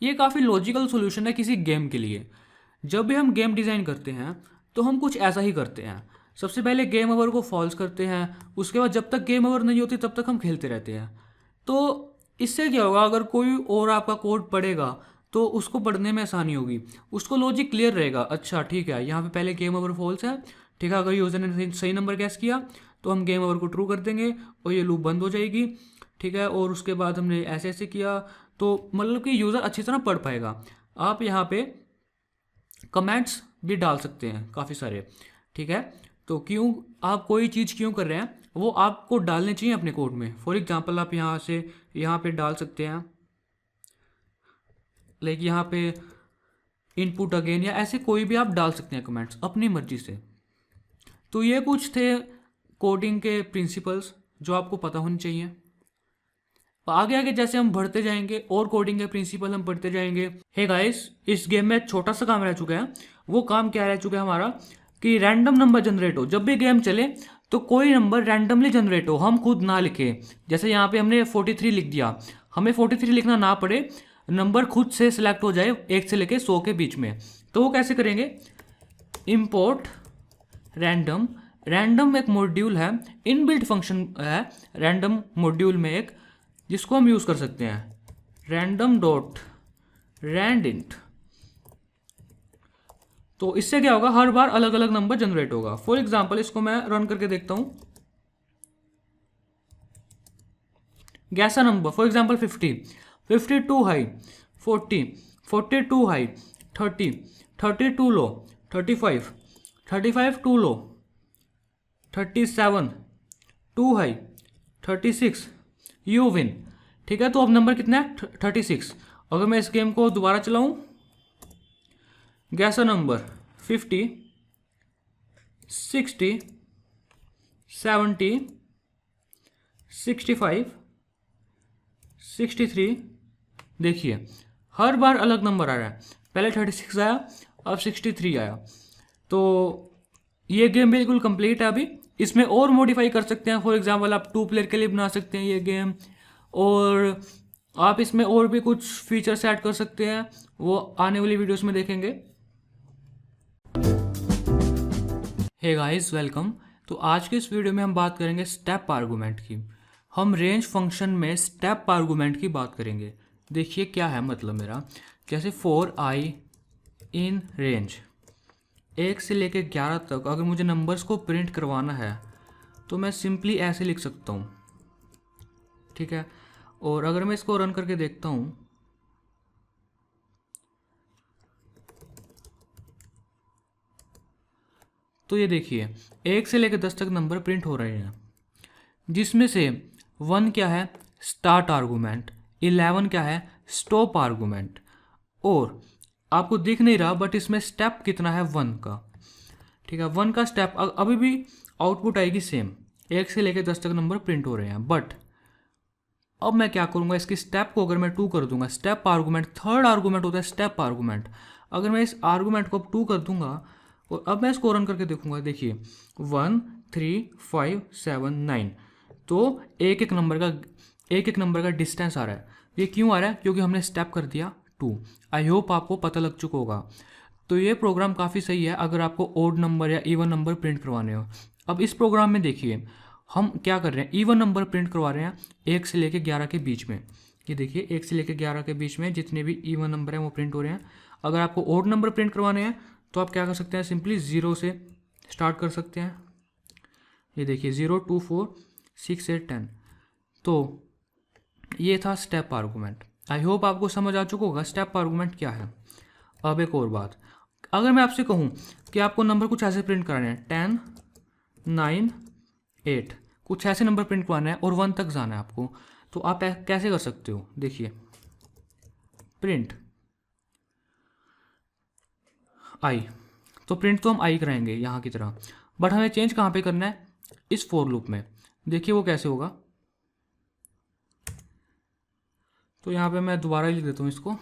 ये काफ़ी लॉजिकल सॉल्यूशन है किसी गेम के लिए। जब भी हम गेम डिज़ाइन करते हैं तो हम कुछ ऐसा ही करते हैं। सबसे पहले गेम ओवर को फॉल्स करते हैं, उसके बाद जब तक गेम ओवर नहीं होती तब तक हम खेलते रहते हैं। तो इससे क्या होगा, अगर कोई और आपका कोड पढ़ेगा तो उसको पढ़ने में आसानी होगी, उसको लॉजिक क्लियर रहेगा। अच्छा ठीक है, यहाँ पे पहले गेम ओवर फॉल्स है, ठीक है, अगर यूज़र ने सही नंबर गैस किया तो हम गेम ओवर को ट्रू कर देंगे और ये लूप बंद हो जाएगी, ठीक है। और उसके बाद हमने ऐसे ऐसे किया तो मतलब कि यूज़र अच्छी तरह पढ़ पाएगा। आप यहाँ पे कमेंट्स भी डाल सकते हैं काफ़ी सारे, ठीक है। तो क्यों आप कोई चीज़ क्यों कर रहे हैं वो आपको डालने चाहिए अपने कोड में। फॉर एग्जांपल आप यहाँ से यहाँ पे डाल सकते हैं, लाइक यहाँ पे इनपुट अगेन, या ऐसे कोई भी आप डाल सकते हैं कमेंट्स अपनी मर्जी से। तो ये कुछ थे कोडिंग के प्रिंसिपल्स जो आपको पता होने चाहिए। आगे आगे जैसे हम बढ़ते जाएंगे और कोडिंग के प्रिंसिपल हम पढ़ते जाएंगे। हे गाइस, इस गेम में छोटा सा काम रह चुका है। वो काम क्या रह चुका है हमारा, कि रैंडम नंबर जनरेट हो। जब भी गेम चले तो कोई नंबर रैंडमली जनरेट हो, हम खुद ना लिखें। जैसे यहाँ पे हमने 43 लिख दिया, हमें 43 लिखना ना पड़े, नंबर खुद से सिलेक्ट हो जाए 1 से लेके 100 के बीच में। तो वो कैसे करेंगे, इम्पोर्ट रैंडम। रैंडम एक मॉड्यूल है, इनबिल्ट फंक्शन है रैंडम मॉड्यूल में एक, जिसको हम यूज़ कर सकते हैं, रैंडम डॉट रैंडिंट। तो इससे क्या होगा, हर बार अलग अलग नंबर जनरेट होगा। फॉर एग्जांपल इसको मैं रन करके देखता हूं। Guess a number, for example 50, 52 high, 40, 42 high, 30, 32 low, 35, 35 too low, 37 2 high, 36 you win, ठीक है। तो अब नंबर कितना है, 36। अगर मैं इस गेम को दोबारा चलाऊं, गैसा नंबर 50, 60, 70, 65, 63, देखिए हर बार अलग नंबर आ रहा है। पहले 36 आया, अब 63 आया। तो ये गेम बिल्कुल कंप्लीट है। अभी इसमें और मॉडिफाई कर सकते हैं। फॉर एग्जांपल आप 2 प्लेयर के लिए बना सकते हैं ये गेम, और आप इसमें और भी कुछ फीचर्स ऐड कर सकते हैं, वो आने वाली वीडियोस में देखेंगे। Hey guys, welcome. तो आज के इस वीडियो में हम बात करेंगे स्टेप आर्गूमेंट की। हम रेंज फंक्शन में स्टेप आर्गूमेंट की बात करेंगे। देखिए क्या है मतलब मेरा, जैसे फॉर आई इन रेंज 1 से लेकर 11 तक अगर मुझे नंबर्स को प्रिंट करवाना है तो मैं सिंपली ऐसे लिख सकता हूँ, ठीक है। और अगर मैं इसको रन करके देखता हूँ तो ये देखिए 1 से लेकर 10 तक नंबर प्रिंट हो रहे हैं, जिसमें से 1 क्या है, स्टार्ट आर्गूमेंट, 11 क्या है, स्टॉप आर्गूमेंट। और आपको दिख नहीं रहा बट इसमें स्टेप कितना है, 1 का, ठीक है। 1 का स्टेप अभी भी आउटपुट आएगी सेम, 1 से लेकर 10 तक नंबर प्रिंट हो रहे हैं। बट अब मैं क्या करूँगा, इसकी स्टेप को अगर मैं 2 कर दूंगा, स्टेप आर्गूमेंट, थर्ड आर्गूमेंट होता है स्टेप आर्गूमेंट, अगर मैं इस आर्गूमेंट को 2 कर दूंगा और अब मैं इसको रन करके देखूंगा, देखिए 1 3 5 7 9, तो एक एक नंबर का डिस्टेंस आ रहा है। ये क्यों आ रहा है, क्योंकि हमने स्टेप कर दिया 2। आई होप आपको पता लग चुका होगा। तो ये प्रोग्राम काफ़ी सही है अगर आपको ओड नंबर या इवन नंबर प्रिंट करवाने हो। अब इस प्रोग्राम में देखिए हम क्या कर रहे हैं, इवन नंबर प्रिंट करवा रहे हैं 1 से लेकर 11 के बीच में। ये देखिए 1 से लेकर 11 के बीच में जितने भी इवन नंबर हैं वो प्रिंट हो रहे हैं। अगर आपको ओड नंबर प्रिंट करवाने हैं तो आप क्या कर सकते हैं, सिंपली 0 से स्टार्ट कर सकते हैं। ये देखिए 0 2 4 6 8 10। तो ये था स्टेप आर्गूमेंट। आई होप आपको समझ आ चुका होगा स्टेप आर्गूमेंट क्या है। अब एक और बात, अगर मैं आपसे कहूँ कि आपको नंबर कुछ ऐसे प्रिंट कराने हैं 10, 9, 8, कुछ ऐसे नंबर प्रिंट करवाना है और 1 तक जाना है आपको, तो आप कैसे कर सकते हो? देखिए, प्रिंट आई, तो प्रिंट तो हम आई कराएंगे यहाँ की तरह, बट हमें चेंज कहाँ पे करना है? इस फॉर लूप में। देखिए वो कैसे होगा, तो यहाँ पे मैं दोबारा लिख देता हूँ इसको,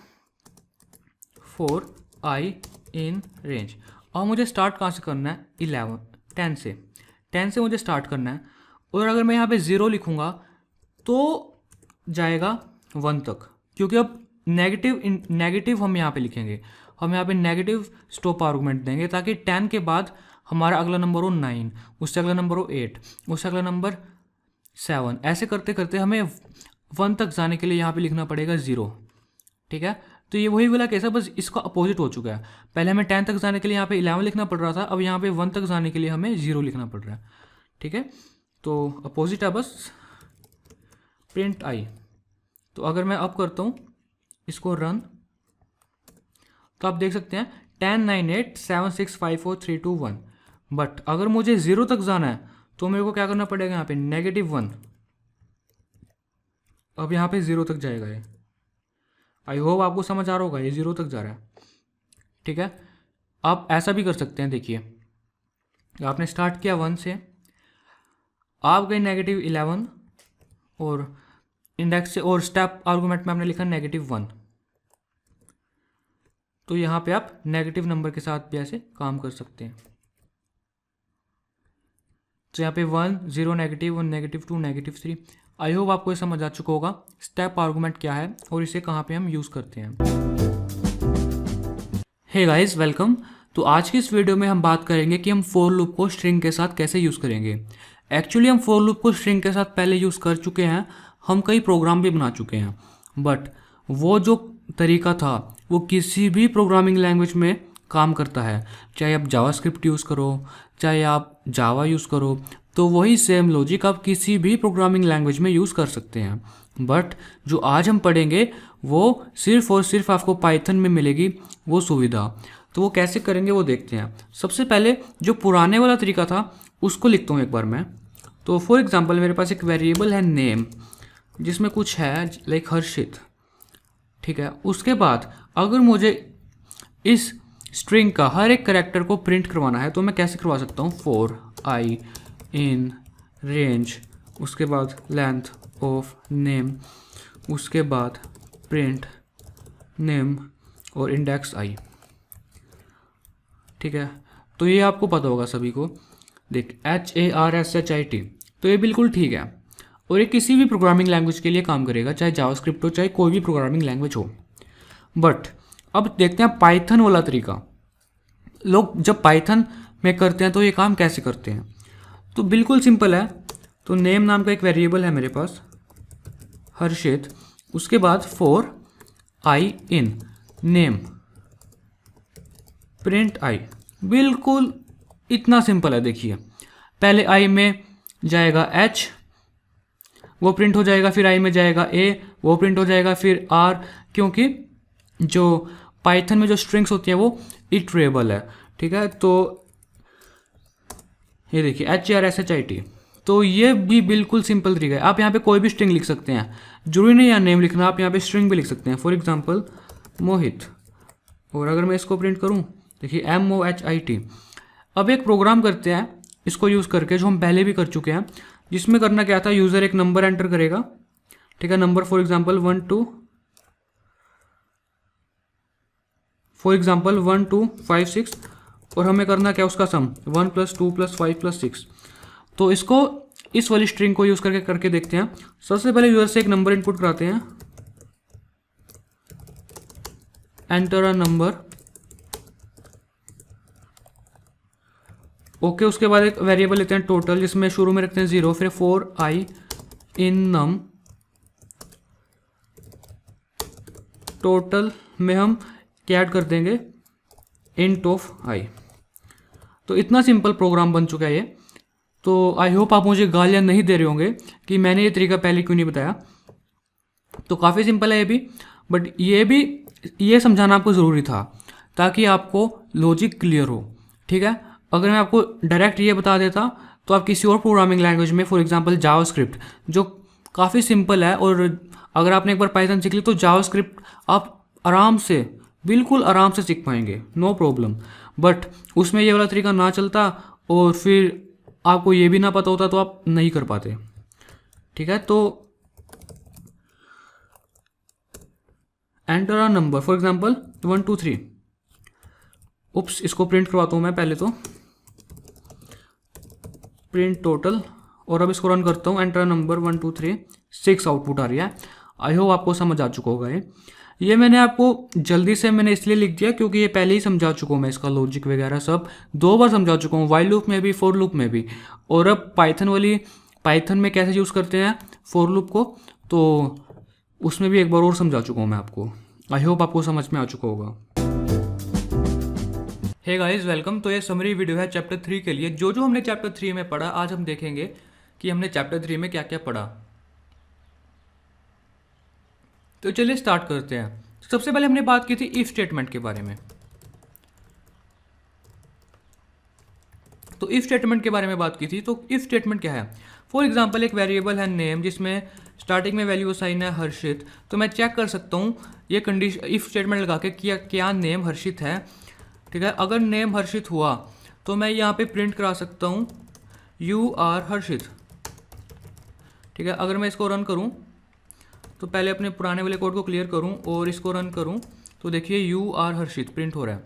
फॉर आई इन रेंज। और मुझे स्टार्ट कहाँ से करना है? 10 से। 10 से मुझे स्टार्ट करना है, और अगर मैं यहाँ पे 0 लिखूँगा तो जाएगा 1 तक, क्योंकि अब नेगेटिव हम यहाँ पे लिखेंगे, हम यहाँ पे नेगेटिव स्टॉप आर्गूमेंट देंगे ताकि 10 के बाद हमारा अगला नंबर हो 9, उससे अगला नंबर हो 8, उससे अगला नंबर 7, ऐसे करते करते हमें 1 तक जाने के लिए यहाँ पे लिखना पड़ेगा 0। ठीक है, तो ये वही वाला केस है, बस इसका अपोजिट हो चुका है। पहले हमें 10 तक जाने के लिए यहाँ पे 11 लिखना पड़ रहा था, अब यहाँ पे 1 तक जाने के लिए हमें 0 लिखना पड़ रहा है। ठीक है, तो अपोजिट है बस, प्रिंट आई। तो अगर मैं अब करता हूँ इसको रन, तो आप देख सकते हैं 10, 9, 8, 7, 6, 5, 4, 3, 2, 1। बट अगर मुझे 0 तक जाना है तो मेरे को क्या करना पड़ेगा? यहाँ पे -1। अब यहाँ पे 0 तक जाएगा ये। आई होप आपको समझ आ रहा होगा, ये 0 तक जा रहा है। ठीक है, आप ऐसा भी कर सकते हैं। देखिए, आपने स्टार्ट किया 1 से, आप गए -11 और इंडेक्स से, और स्टेप आर्गूमेंट में आपने लिखा -1, तो यहाँ पे आप नेगेटिव नंबर के साथ भी ऐसे काम कर सकते हैं। तो यहाँ पे 1, 0, -1, -2, -3। आई होप आपको ये समझ आ चुका होगा स्टेप आर्गूमेंट क्या है और इसे कहाँ पे हम यूज़ करते हैं। Hey guys, welcome. तो आज की इस वीडियो में हम बात करेंगे कि हम फॉर लूप को स्ट्रिंग के साथ कैसे यूज़ करेंगे। एक्चुअली हम फॉर लूप को स्ट्रिंग के साथ पहले यूज़ कर चुके हैं, हम कई प्रोग्राम भी बना चुके हैं, बट वो जो तरीका था वो किसी भी प्रोग्रामिंग लैंग्वेज में काम करता है। चाहे आप जावास्क्रिप्ट यूज़ करो, चाहे आप जावा यूज़ करो, तो वही सेम लॉजिक आप किसी भी प्रोग्रामिंग लैंग्वेज में यूज़ कर सकते हैं। बट जो आज हम पढ़ेंगे वो सिर्फ और सिर्फ आपको पाइथन में मिलेगी वो सुविधा। तो वो कैसे करेंगे वो देखते हैं। सबसे पहले जो पुराने वाला तरीका था उसको लिखता हूँ एक बार मैं। तो फॉर एग्जांपल मेरे पास एक वेरिएबल है नेम, जिसमें कुछ है लाइक हर्षित। ठीक है, उसके बाद अगर मुझे इस स्ट्रिंग का हर एक कैरेक्टर को प्रिंट करवाना है तो मैं कैसे करवा सकता हूँ? फॉर आई इन रेंज, उसके बाद लेंथ ऑफ नेम, उसके बाद प्रिंट नेम और इंडेक्स आई। ठीक है, तो ये आपको पता होगा सभी को। देख, HARSHIT, तो ये बिल्कुल ठीक है, और ये किसी भी प्रोग्रामिंग लैंग्वेज के लिए काम करेगा, चाहे जावास्क्रिप्ट हो चाहे कोई भी प्रोग्रामिंग लैंग्वेज हो। बट अब देखते हैं पाइथन वाला तरीका। लोग जब पाइथन में करते हैं तो ये काम कैसे करते हैं? तो बिल्कुल सिंपल है। तो नेम नाम का एक वेरिएबल है मेरे पास, हर्षित, उसके बाद for I in name print I. बिल्कुल इतना सिंपल है। देखिए, पहले आई में जाएगा H, वो प्रिंट हो जाएगा, फिर आई में जाएगा A, वो प्रिंट हो जाएगा, फिर R, क्योंकि जो पाइथन में जो स्ट्रिंग्स होती हैं वो इटरेबल है। ठीक है, तो ये देखिए HARSHIT, तो ये भी बिल्कुल सिंपल तरीका है। आप यहाँ पे कोई भी स्ट्रिंग लिख सकते हैं, जरूरी नहीं है नेम लिखना, आप यहाँ पे स्ट्रिंग भी लिख सकते हैं। फॉर एग्जांपल मोहित, और अगर मैं इसको प्रिंट करूँ, देखिए MOHIT। अब एक प्रोग्राम करते हैं इसको यूज़ करके, जो हम पहले भी कर चुके हैं, जिसमें करना क्या था, यूज़र एक नंबर एंटर करेगा। ठीक है, नंबर फॉर एग्जांपल 1 2 5 6, और हमें करना क्या, उसका सम 1 + 2 + 5 + 6। तो इसको इस वाली स्ट्रिंग को यूज़ करके देखते हैं। सबसे पहले यूज़र से एक नंबर इनपुट कराते हैं, एंटर अ नंबर। ओके, उसके बाद एक वेरिएबल लेते हैं टोटल, जिसमें शुरू में रखते हैं 0, फिर for I in num, total में हम क्या ऐड कर देंगे, इंट ऑफ आई। तो इतना सिंपल प्रोग्राम बन चुका है ये। तो आई होप आप मुझे गालियाँ नहीं दे रहे होंगे कि मैंने ये तरीका पहले क्यों नहीं बताया। तो काफ़ी सिंपल है ये भी, बट ये समझाना आपको ज़रूरी था ताकि आपको लॉजिक क्लियर हो। ठीक है, अगर मैं आपको डायरेक्ट ये बता देता तो आप किसी और प्रोग्रामिंग लैंग्वेज में, फॉर एग्जांपल जावास्क्रिप्ट, जो काफ़ी सिंपल है, और अगर आपने एक बार पाइथन सीख ली तो जावास्क्रिप्ट आप आराम से, बिल्कुल आराम से सीख पाएंगे, नो प्रॉब्लम। बट उसमें ये वाला तरीका ना चलता और फिर आपको ये भी ना पता होता तो आप नहीं कर पाते। ठीक है, तो enter a number, for example 1 2 3। उप्स, इसको प्रिंट करवाता हूँ मैं पहले तो, प्रिंट टोटल, और अब इसको रन करता हूँ। एंटर नंबर 1 2 3 6 आउटपुट आ रही है। आई होप आपको समझ आ चुका होगा। ये मैंने आपको जल्दी से मैंने इसलिए लिख दिया क्योंकि ये पहले ही समझा चुका हूँ मैं, इसका लॉजिक वगैरह सब 2 बार समझा चुका हूँ, वाइल लूप में भी, फॉर लूप में भी। और अब पाइथन में कैसे यूज़ करते हैं फॉर लूप को, तो उसमें भी एक बार और समझा चुका हूँ मैं आपको। आई होप आपको समझ में आ चुका होगा। Hey guys, welcome. तो ये समरी वीडियो है चैप्टर 3 के लिए। जो जो हमने चैप्टर 3 में पढ़ा, आज हम देखेंगे कि हमने चैप्टर 3 में क्या क्या पढ़ा। तो चलिए स्टार्ट करते हैं। सबसे पहले हमने बात की थी इफ स्टेटमेंट के बारे में। तो इफ स्टेटमेंट के बारे में बात की थी। तो इफ स्टेटमेंट क्या है? फॉर एग्जांपल एक वेरिएबल है नेम, जिसमें स्टार्टिंग में वैल्यू असाइन है हर्षित। तो मैं चेक कर सकता हूँ ये कंडीशन इफ स्टेटमेंट लगा के क्या नेम हर्षित है। ठीक है, अगर नेम हर्षित हुआ तो मैं यहाँ पे प्रिंट करा सकता हूँ यू आर हर्षित। ठीक है, अगर मैं इसको रन करूँ तो पहले अपने पुराने वाले कोड को क्लियर करूँ और इसको रन करूँ तो देखिए यू आर हर्षित प्रिंट हो रहा है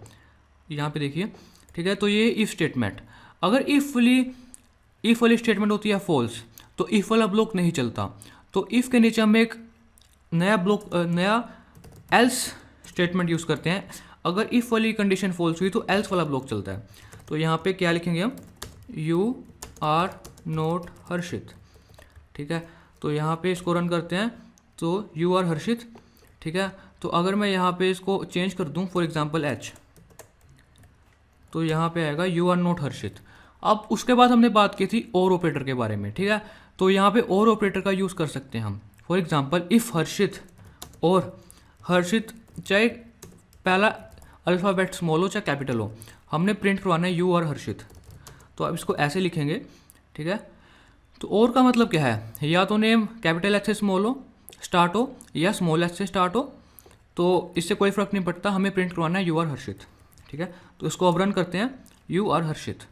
यहाँ पे, देखिए। ठीक है, तो ये इफ स्टेटमेंट। अगर इफ वाली स्टेटमेंट होती है फॉल्स, तो इफ वाला ब्लॉक नहीं चलता। तो इफ के नीचे हम एक नया एल्स स्टेटमेंट यूज़ करते हैं। अगर इफ वाली कंडीशन फॉल्स हुई तो एल्स वाला ब्लॉक चलता है। तो यहाँ पे क्या लिखेंगे हम? यू आर नॉट हर्षित। ठीक है, तो यहाँ पे इसको रन करते हैं तो यू आर हर्षित। ठीक है, तो अगर मैं यहाँ पे इसको चेंज कर दूँ, फॉर एग्जांपल एच, तो यहाँ पे आएगा यू आर नॉट हर्षित। अब उसके बाद हमने बात की थी और ऑपरेटर के बारे में। ठीक है, तो यहाँ पे और ऑपरेटर का यूज़ कर सकते हैं हम। फॉर एग्जांपल इफ़ हर्षित और हर्षित, चाहे पहला अल्फ़ाबेट स्मॉल हो चाहे कैपिटल हो, हमने प्रिंट करवाना है यू आर हर्षित। तो अब इसको ऐसे लिखेंगे। ठीक है, तो और का मतलब क्या है? या तो नेम कैपिटल एच से स्मॉल हो स्टार्ट हो या स्मॉल एच से स्टार्ट हो, तो इससे कोई फ़र्क नहीं पड़ता, हमें प्रिंट करवाना है यू आर हर्षित। ठीक है, तो इसको अब रन करते हैं यू आर हर्षित।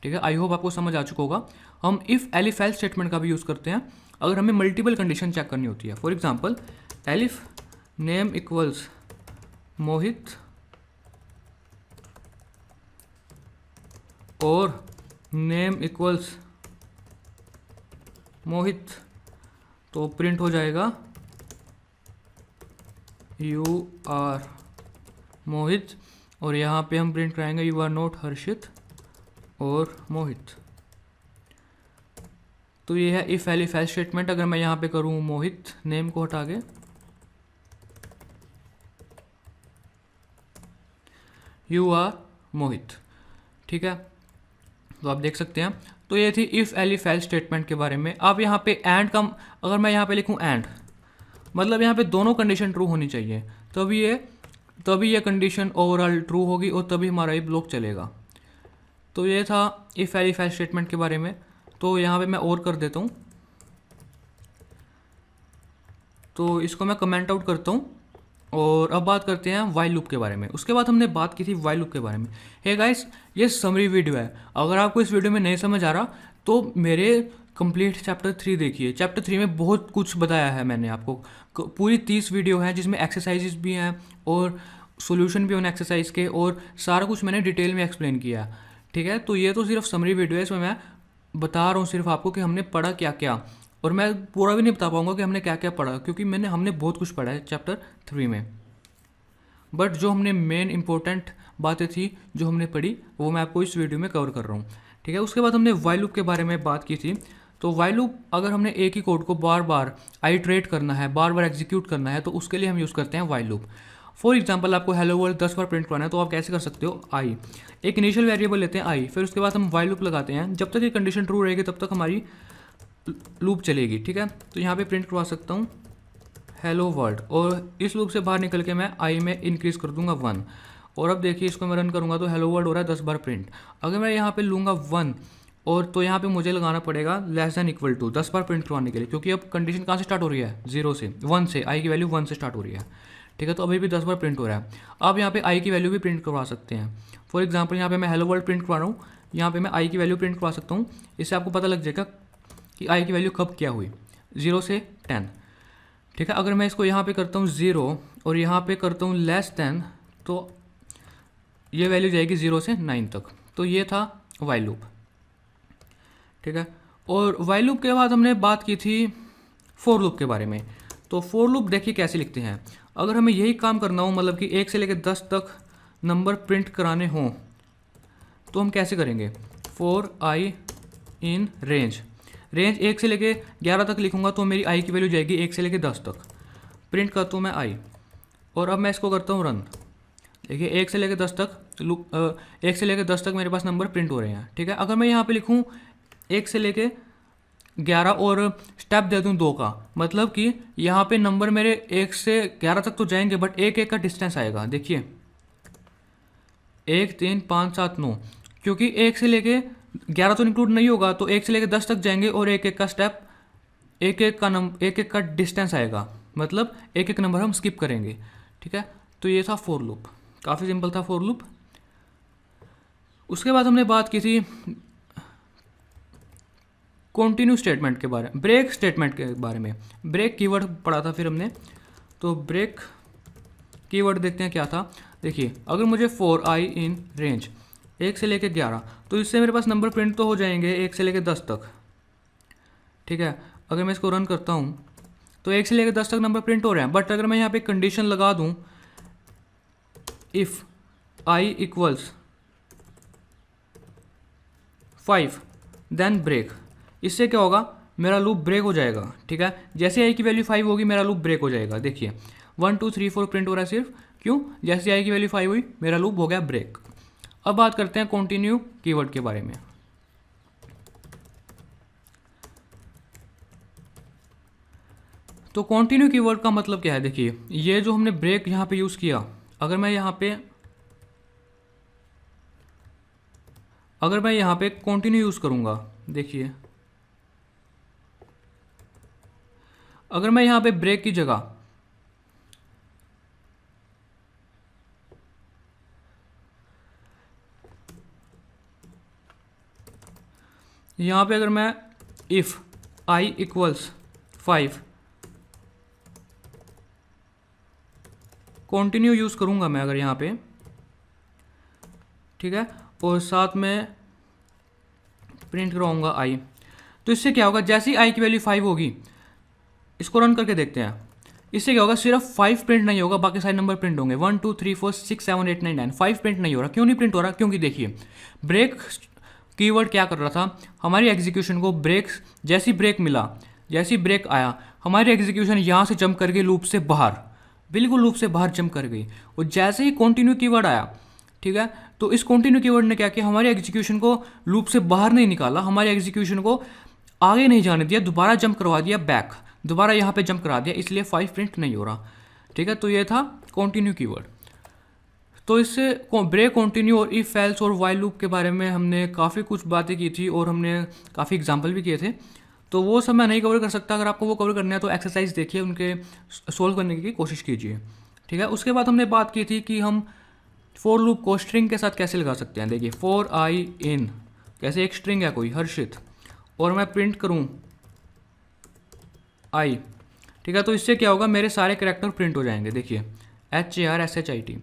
ठीक है, आई होप आपको समझ आ चुका होगा। हम इफ़ एलिफ एल्स स्टेटमेंट का भी यूज़ करते हैं अगर हमें मल्टीपल कंडीशन चेक करनी होती है। For example elif name equals Mohit और नेम इक्वल्स मोहित, तो प्रिंट हो जाएगा यू आर मोहित, और यहाँ पे हम प्रिंट कराएंगे यू आर नॉट हर्षित और मोहित। तो ये है इफ एलिफ एल्स स्टेटमेंट। अगर मैं यहाँ पे करूँ मोहित नेम को हटा के, यू आर मोहित। ठीक है, तो आप देख सकते हैं। तो ये थी इफ एलिफ एल्स स्टेटमेंट के बारे में। अब यहाँ पे एंड का, अगर मैं यहाँ पे लिखूँ एंड, मतलब यहाँ पे दोनों कंडीशन ट्रू होनी चाहिए, तभी ये कंडीशन ओवरऑल ट्रू होगी और तभी हमारा ये ब्लॉक चलेगा। तो ये था इफ एलिफ एल्स स्टेटमेंट के बारे में। तो यहाँ पे मैं और कर देता हूँ, तो इसको मैं कमेंट आउट करता हूँ। और अब बात करते हैं वाइल लूप के बारे में। उसके बाद हमने बात की थी वाइल लूप के बारे में। हे गाइस, ये समरी वीडियो है। अगर आपको इस वीडियो में नहीं समझ आ रहा तो मेरे कंप्लीट चैप्टर 3 देखिए। चैप्टर 3 में बहुत कुछ बताया है मैंने आपको। पूरी 30 वीडियो है जिसमें एक्सरसाइजेस भी हैं और सॉल्यूशन भी उन एक्सरसाइज के, और सारा कुछ मैंने डिटेल में एक्सप्लेन किया। ठीक है, तो ये तो सिर्फ समरी वीडियो है, इसमें मैं बता रहा हूँ सिर्फ आपको कि हमने पढ़ा क्या क्या, और मैं पूरा भी नहीं बता पाऊंगा कि हमने क्या क्या पढ़ा, क्योंकि हमने बहुत कुछ पढ़ा है चैप्टर 3 में। बट जो हमने मेन इंपॉर्टेंट बातें थी जो हमने पढ़ी, वो मैं आपको इस वीडियो में कवर कर रहा हूँ। ठीक है, उसके बाद हमने वाइल लूप के बारे में बात की थी। तो वाइल लूप, अगर हमने एक ही कोड को बार बार आइट्रेट करना है, बार बार एग्जीक्यूट करना है, तो उसके लिए हम यूज़ करते हैं वाइल लूप। फॉर एग्जाम्पल आपको हेलो वर्ल्ड 10 बार प्रिंट करना है, तो आप कैसे कर सकते हो? आई, एक इनिशियल वेरिएबल लेते हैं आई, फिर उसके बाद हम वाइल लूप लगाते हैं। जब तक ये कंडीशन ट्रू रहेगी तब तक हमारी लूप चलेगी। ठीक है, तो यहाँ पे प्रिंट करवा सकता हूँ हेलो वर्ल्ड, और इस लूप से बाहर निकल के मैं आई में इंक्रीज़ कर दूंगा 1। और अब देखिए इसको मैं रन करूंगा तो हेलो वर्ल्ड हो रहा है 10 बार प्रिंट। अगर मैं यहाँ पे लूँगा 1 और तो यहाँ पे मुझे लगाना पड़ेगा लेस दैन इक्वल टू 10 बार प्रिंट करवाने के लिए, क्योंकि अब कंडीशन कहाँ से स्टार्ट हो रही है, 0 से 1 से, आई की वैल्यू 1 से स्टार्ट हो रही है। ठीक है, तो अभी भी 10 बार प्रिंट हो रहा है। आप यहाँ पे आई की वैल्यू भी प्रिंट करवा सकते हैं। फॉर एग्जाम्पल यहाँ पे मैं हेलो वर्ल्ड प्रिंट करवा रहा हूँ, यहाँ पे मैं आई की वैल्यू प्रिंट करवा सकता हूँ। इससे आपको पता लग जाएगा कि आई की वैल्यू कब क्या हुई, 0 से 10। ठीक है, अगर मैं इसको यहाँ पे करता हूँ 0 और यहाँ पे करता हूँ लेस दैन, तो ये वैल्यू जाएगी 0 से 9 तक। तो ये था वाइल लूप। ठीक है, और वाइल लूप के बाद हमने बात की थी फॉर लूप के बारे में। तो फॉर लूप देखिए कैसे लिखते हैं। अगर हमें यही काम करना हो, मतलब कि 1 से लेकर 10 तक नंबर प्रिंट कराने हों, तो हम कैसे करेंगे। फॉर आई इन रेंज 1 से लेके 11 तक लिखूंगा तो मेरी आई की वैल्यू जाएगी 1 से लेके 10 तक। प्रिंट करता हूँ मैं आई, और अब मैं इसको करता हूँ रन। देखिए 1 से लेके 10 तक 1 से लेके 10 तक मेरे पास नंबर प्रिंट हो रहे हैं। ठीक है, अगर मैं यहाँ पे लिखूँ 1 से लेके 11 और स्टेप दे दूँ 2 का, मतलब कि यहाँ पे नंबर मेरे 1 से 11 तक तो जाएंगे, बट 1 का डिस्टेंस आएगा। देखिए 1 3 5 7 9, क्योंकि 1 से लेके 11 तो इंक्लूड नहीं होगा, तो 1 से लेके 10 तक जाएंगे और 1 का स्टेप 1 का डिस्टेंस आएगा, मतलब 1 नंबर हम स्किप करेंगे। ठीक है, तो ये था फॉर लूप, काफ़ी सिंपल था फॉर लूप। उसके बाद हमने बात की थी कंटिन्यू स्टेटमेंट के बारे में, ब्रेक स्टेटमेंट के बारे में। ब्रेक कीवर्ड पढ़ा था फिर हमने, तो ब्रेक कीवर्ड देखते हैं क्या था। देखिए अगर मुझे फॉर आई इन रेंज 1 से लेके 11, तो इससे मेरे पास नंबर प्रिंट तो हो जाएंगे 1 से लेके 10 तक। ठीक है, अगर मैं इसको रन करता हूँ तो 1 से लेके 10 तक नंबर प्रिंट हो रहे हैं। बट अगर मैं यहाँ पे कंडीशन लगा दूँ if I equals 5 then break, इससे क्या होगा, मेरा लूप ब्रेक हो जाएगा। ठीक है, जैसे आई की वैल्यू 5 होगी मेरा लूप ब्रेक हो जाएगा। देखिए 1 2 3 4 प्रिंट हो रहा है सिर्फ, क्यों, जैसे आई की वैल्यू 5 हुई मेरा लूप हो गया ब्रेक। अब बात करते हैं कंटिन्यू कीवर्ड के बारे में। तो कंटिन्यू कीवर्ड का मतलब क्या है। देखिए ये जो हमने ब्रेक यहाँ पे यूज़ किया, अगर मैं यहाँ पे कंटिन्यू यूज़ करूँगा, देखिए अगर मैं यहाँ पे ब्रेक की जगह यहाँ पे अगर मैं if I equals 5 continue use करूँगा मैं अगर यहाँ पे, ठीक है, और साथ में प्रिंट करवाऊँगा आई, तो इससे क्या होगा, जैसे ही आई की वैल्यू 5 होगी, इसको रन करके देखते हैं, इससे क्या होगा, सिर्फ 5 प्रिंट नहीं होगा, बाकी सारे नंबर प्रिंट होंगे 1 2 3 4 6 7 8 9 10। 5 प्रिंट नहीं हो रहा, क्यों नहीं प्रिंट हो रहा, क्योंकि देखिए ब्रेक कीवर्ड क्या कर रहा था, हमारी एग्जीक्यूशन को ब्रेक, जैसी ब्रेक मिला, जैसी ब्रेक आया, हमारी एग्जीक्यूशन यहाँ से जंप कर गई लूप से बाहर, बिल्कुल लूप से बाहर जंप कर गई। और जैसे ही कंटिन्यू कीवर्ड आया, ठीक है, तो इस कंटिन्यू कीवर्ड ने क्या किया, हमारी एग्जीक्यूशन को लूप से बाहर नहीं निकाला, हमारी एग्जीक्यूशन को आगे नहीं जाने दिया, दोबारा जंप करवा दिया बैक, दोबारा यहाँ पे जंप करा दिया, इसलिए 5 प्रिंट नहीं हो रहा। ठीक है, तो ये था कंटिन्यू कीवर्ड। तो इससे ब्रेक, कंटिन्यू और इफ, एल्स और वाइल लूप के बारे में हमने काफ़ी कुछ बातें की थी और हमने काफ़ी एग्जाम्पल भी किए थे। तो वो सब मैं नहीं कवर कर सकता, अगर आपको वो कवर करना है तो एक्सरसाइज देखिए, उनके सोल्व करने की कोशिश कीजिए। ठीक है, उसके बाद हमने बात की थी कि हम फॉर लूप को स्ट्रिंग के साथ कैसे लगा सकते हैं। देखिए फॉर आई इन, कैसे एक स्ट्रिंग है कोई हर्षित, और मैं प्रिंट करूँ आई, ठीक है, तो इससे क्या होगा, मेरे सारे कैरेक्टर प्रिंट हो जाएंगे। देखिए HARSHIT।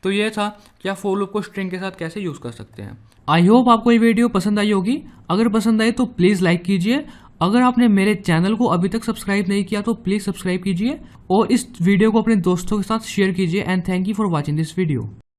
तो ये था कि आप फॉर लूप को स्ट्रिंग के साथ कैसे यूज़ कर सकते हैं। आई होप आपको ये वीडियो पसंद आई होगी। अगर पसंद आई तो प्लीज़ लाइक कीजिए। अगर आपने मेरे चैनल को अभी तक सब्सक्राइब नहीं किया तो प्लीज़ सब्सक्राइब कीजिए और इस वीडियो को अपने दोस्तों के साथ शेयर कीजिए। And thank you for watching this video.